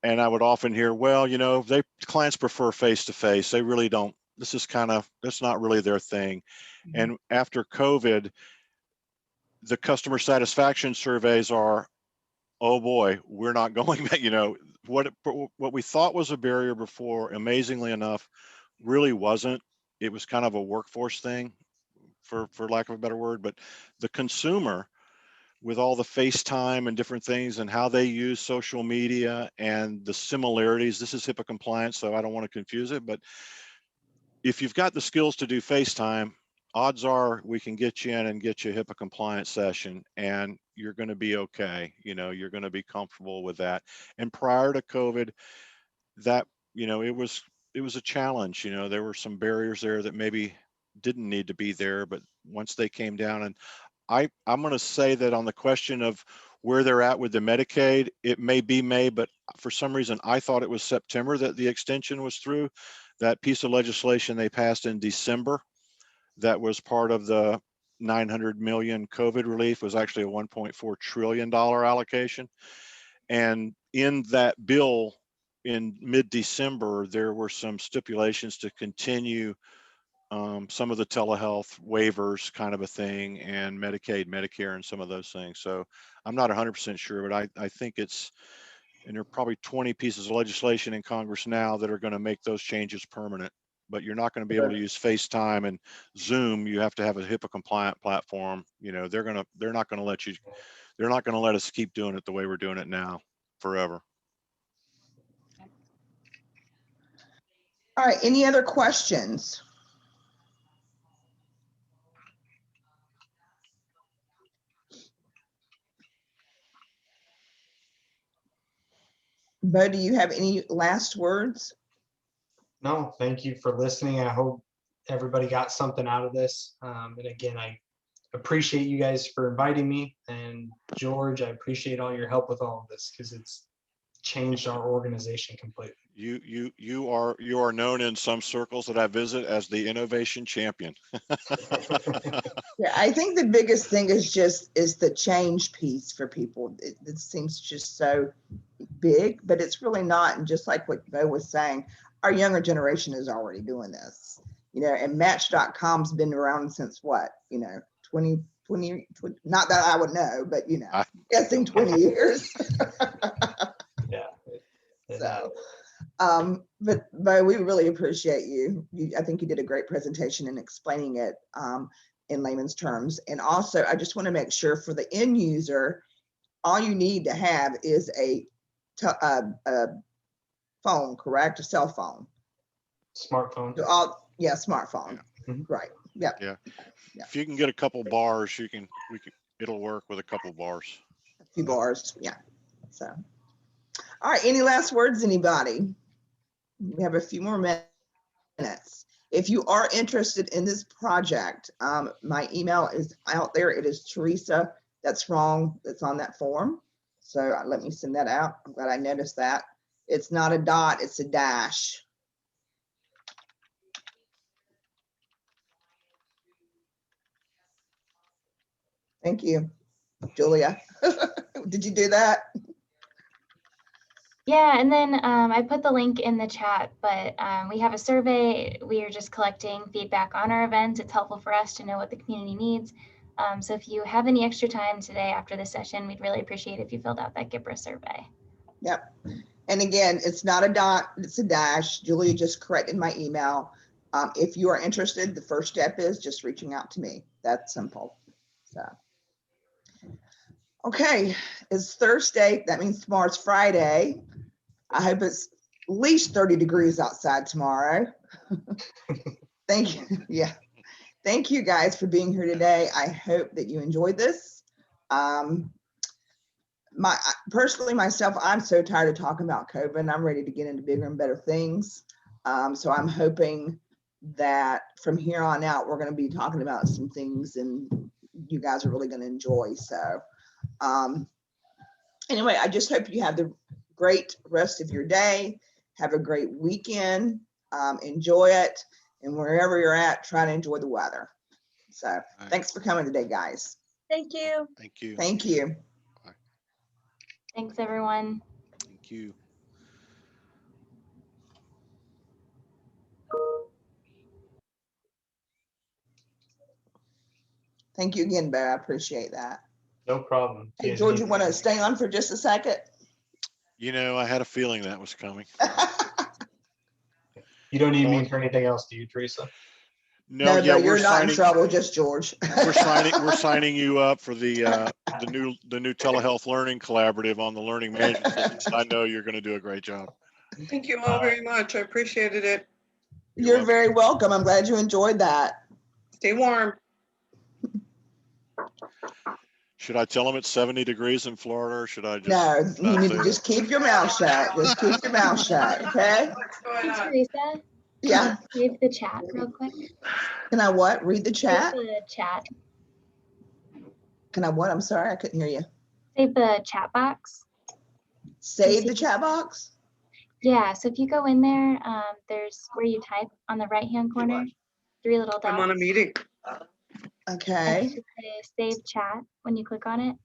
And I would often hear, well, you know, clients prefer face-to-face. They really don't, this is kind of, that's not really their thing. And after COVID, the customer satisfaction surveys are, oh boy, we're not going back. You know, what we thought was a barrier before, amazingly enough, really wasn't. It was kind of a workforce thing, for lack of a better word. But the consumer, with all the FaceTime and different things and how they use social media and the similarities, this is HIPAA compliant, so I don't want to confuse it. But if you've got the skills to do FaceTime, odds are we can get you in and get you a HIPAA compliant session and you're going to be okay. You know, you're going to be comfortable with that. And prior to COVID, that, you know, it was a challenge. You know, there were some barriers there that maybe didn't need to be there, but once they came down, and I'm going to say that on the question of where they're at with the Medicaid, it may be May, but for some reason I thought it was September that the extension was through. That piece of legislation they passed in December that was part of the 900 million COVID relief was actually a $1.4 trillion allocation. And in that bill in mid-December, there were some stipulations to continue some of the telehealth waivers kind of a thing, and Medicaid, Medicare, and some of those things. So I'm not 100% sure, but I think it's, and there are probably 20 pieces of legislation in Congress now that are going to make those changes permanent. But you're not going to be able to use FaceTime and Zoom. You have to have a HIPAA compliant platform. You know, they're not going to let you, they're not going to let us keep doing it the way we're doing it now forever. all right, any other questions? Bo, do you have any last words? No, thank you for listening. I hope everybody got something out of this. And again, I appreciate you guys for inviting me. And George, I appreciate all your help with all of this because it's changed our organization completely. You are known in some circles that I visit as the innovation champion. Yeah, I think the biggest thing is the change piece for people. It seems just so big, but it's really not. And just like what Bo was saying, our younger generation is already doing this, and Match.com's been around since what, 20, not that I would know, but guessing 20 years. Yeah. So, but we really appreciate you. I think you did a great presentation in explaining it in layman's terms. And also, I just want to make sure for the end user, all you need to have is a phone, correct? A cell phone. Smartphone. Smartphone. Yeah. Right. Yeah. Yeah. If you can get a couple bars, it'll work with a couple bars. A few bars. Yeah. So, all right. Any last words, anybody? We have a few more minutes. If you are interested in this project, my email is out there. It is Teresa. That's wrong. That's on that form. So let me send that out. I'm glad I noticed that. It's not a dot, it's a dash. Thank you, Julia. Did you do that? Yeah, and then I put the link in the chat, but we have a survey. We are just collecting feedback on our events. It's helpful for us to know what the community needs. So if you have any extra time today after the session, we'd really appreciate if you filled out that GIPRA survey. Yep. And again, it's not a dot, it's a dash. Julia just corrected my email. If you are interested, the first step is just reaching out to me. That's simple. So, okay, it's Thursday. That means tomorrow's Friday. I hope it's at least 30 degrees outside tomorrow. Thank you. Yeah. Thank you guys for being here today. I hope that you enjoyed this. Personally, myself, I'm so tired of talking about COVID and I'm ready to get into bigger and better things. So I'm hoping that from here on out, we're going to be talking about some things and you guys are really going to enjoy. So anyway, I just hope you have the great rest of your day. Have a great weekend. Enjoy it. And wherever you're at, try to enjoy the weather. So thanks for coming today, guys. Thank you. Thank you. Thank you. Bye. Thanks, everyone. Thank you. Thank you again, Bear. I appreciate that. No problem. Hey, George, you want to stay on for just a second? I had a feeling that was coming. You don't need me for anything else, do you, Teresa? No, yeah, you're not in trouble, just George. We're signing you up for the new Telehealth Learning Collaborative on the learning management system. I know you're going to do a great job. Thank you all very much. I appreciated it. You're very welcome. I'm glad you enjoyed that. Stay warm. Should I tell them it's 70 degrees in Florida, or should I just? No, you need to just keep your mouth shut. Just keep your mouth shut, okay? What's going Hey, on? Teresa. Yeah. Save the chat real quick. Can I what? Read the chat? Save the chat. Can I what? I'm sorry, I couldn't hear you. Save the chat box. Save the chat box? Yeah, so if you go in there, there's where you type on the right-hand corner, 3 little dots. I'm on a meeting. Okay. It should say save chat when you click on it.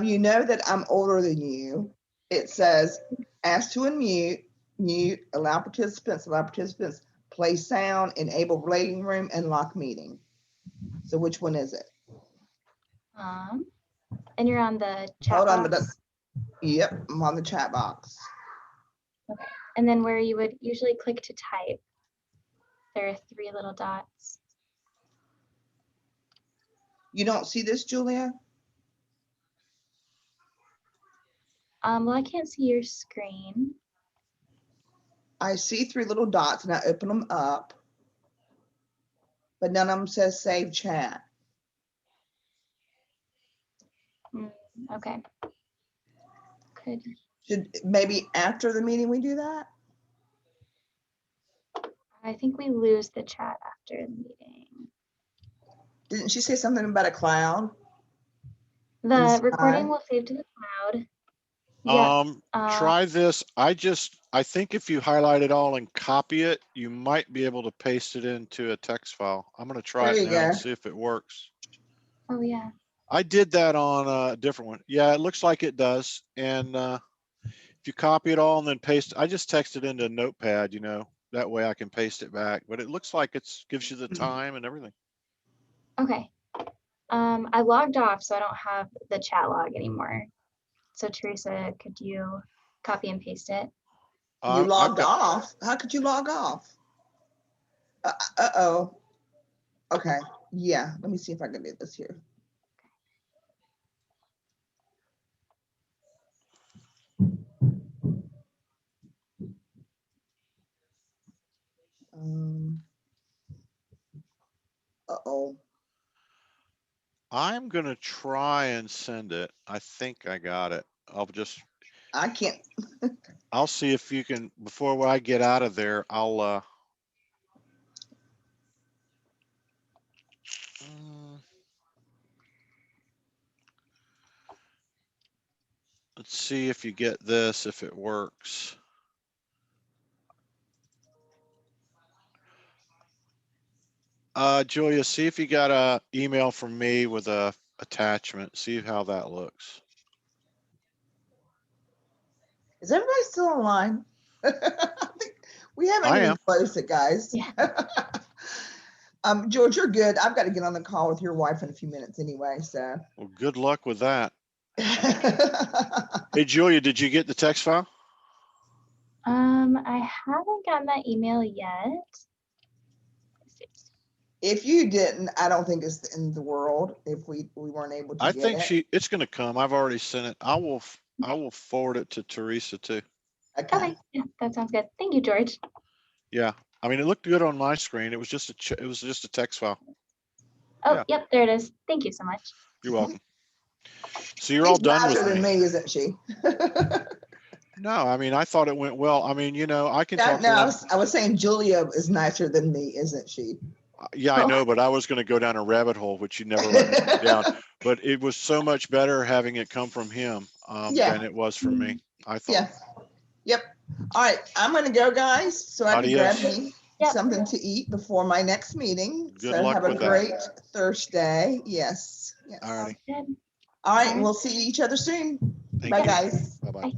You know that I'm older than you. It says, ask to unmute, mute, allow participants, play sound, enable waiting room, and lock meeting. So which one is it? And you're on the chat Hold on, box. Yep, I'm on the chat box. Okay. And then where you would usually click to type, there are 3 little dots. You don't see this, Julia? Well, I can't see your screen. I see 3 little dots and I open them up, but none of them says save chat. Okay. Should maybe after the meeting we do that? I think we lose the chat after the meeting. Didn't she say something about a cloud? The recording sky? will save to the cloud. Yes. Try this. I think if you highlight it all and copy it, you might be able to paste it into a text file. I'm going to try There it you now and go. see if it works. Oh yeah. I did that on a different one. Yeah, it looks like it does. And if you copy it all and then paste, I just text it into a notepad, you know, that way I can paste it back. But it looks like it's gives you the time and everything. Okay. I logged off, so I don't have the chat log anymore. So Teresa, could you copy and paste it? You I've logged got, off? How could you log off? Uh-oh. Okay. Yeah. Let me see if I can do this here. Uh-oh. I'm going to try and send it. I think I got it. I can't. I'll see if you can, before I get out of there, I'll, let's see if you get this, if it works. Julia, see if you got a email from me with a attachment. See how that looks. Is everybody still online? I think we haven't I even am. closed it, guys. Yeah. George, you're good. I've got to get on the call with your wife in a few minutes anyway, so. Well, good luck with that. Hey, Julia, did you get the text file? I haven't gotten that email yet. If you didn't, I don't think it's the end of the world if we weren't able to I get think it. it's going to come. I've already sent it. I will forward it to Teresa too. Okay, yeah, that sounds good. Thank you, George. Yeah. I mean, it looked good on my screen. It was just a text file. Oh, Yeah. yep, there it is. Thank you so much. You're welcome. So you're all She's done with nicer than me. me, isn't she? No, I mean, I thought it went well. I mean, you know, I can Yeah, talk no, to them. I was saying Julia is nicer than me, isn't she? Yeah, I know, but I was going to go down a rabbit hole, which you never let me go down. But it was so much better having it come from him Yeah. than it was from me, I thought. Yeah. Yep. All right, I'm gonna go, guys, so I can grab Adios. me Yep. something to eat before my next meeting. Good So luck have a with that. great Thursday. Yes. Yes. All righty. Good. All right, Bye. we'll see each other soon. Thank Bye, you. guys. Bye-bye. Bye.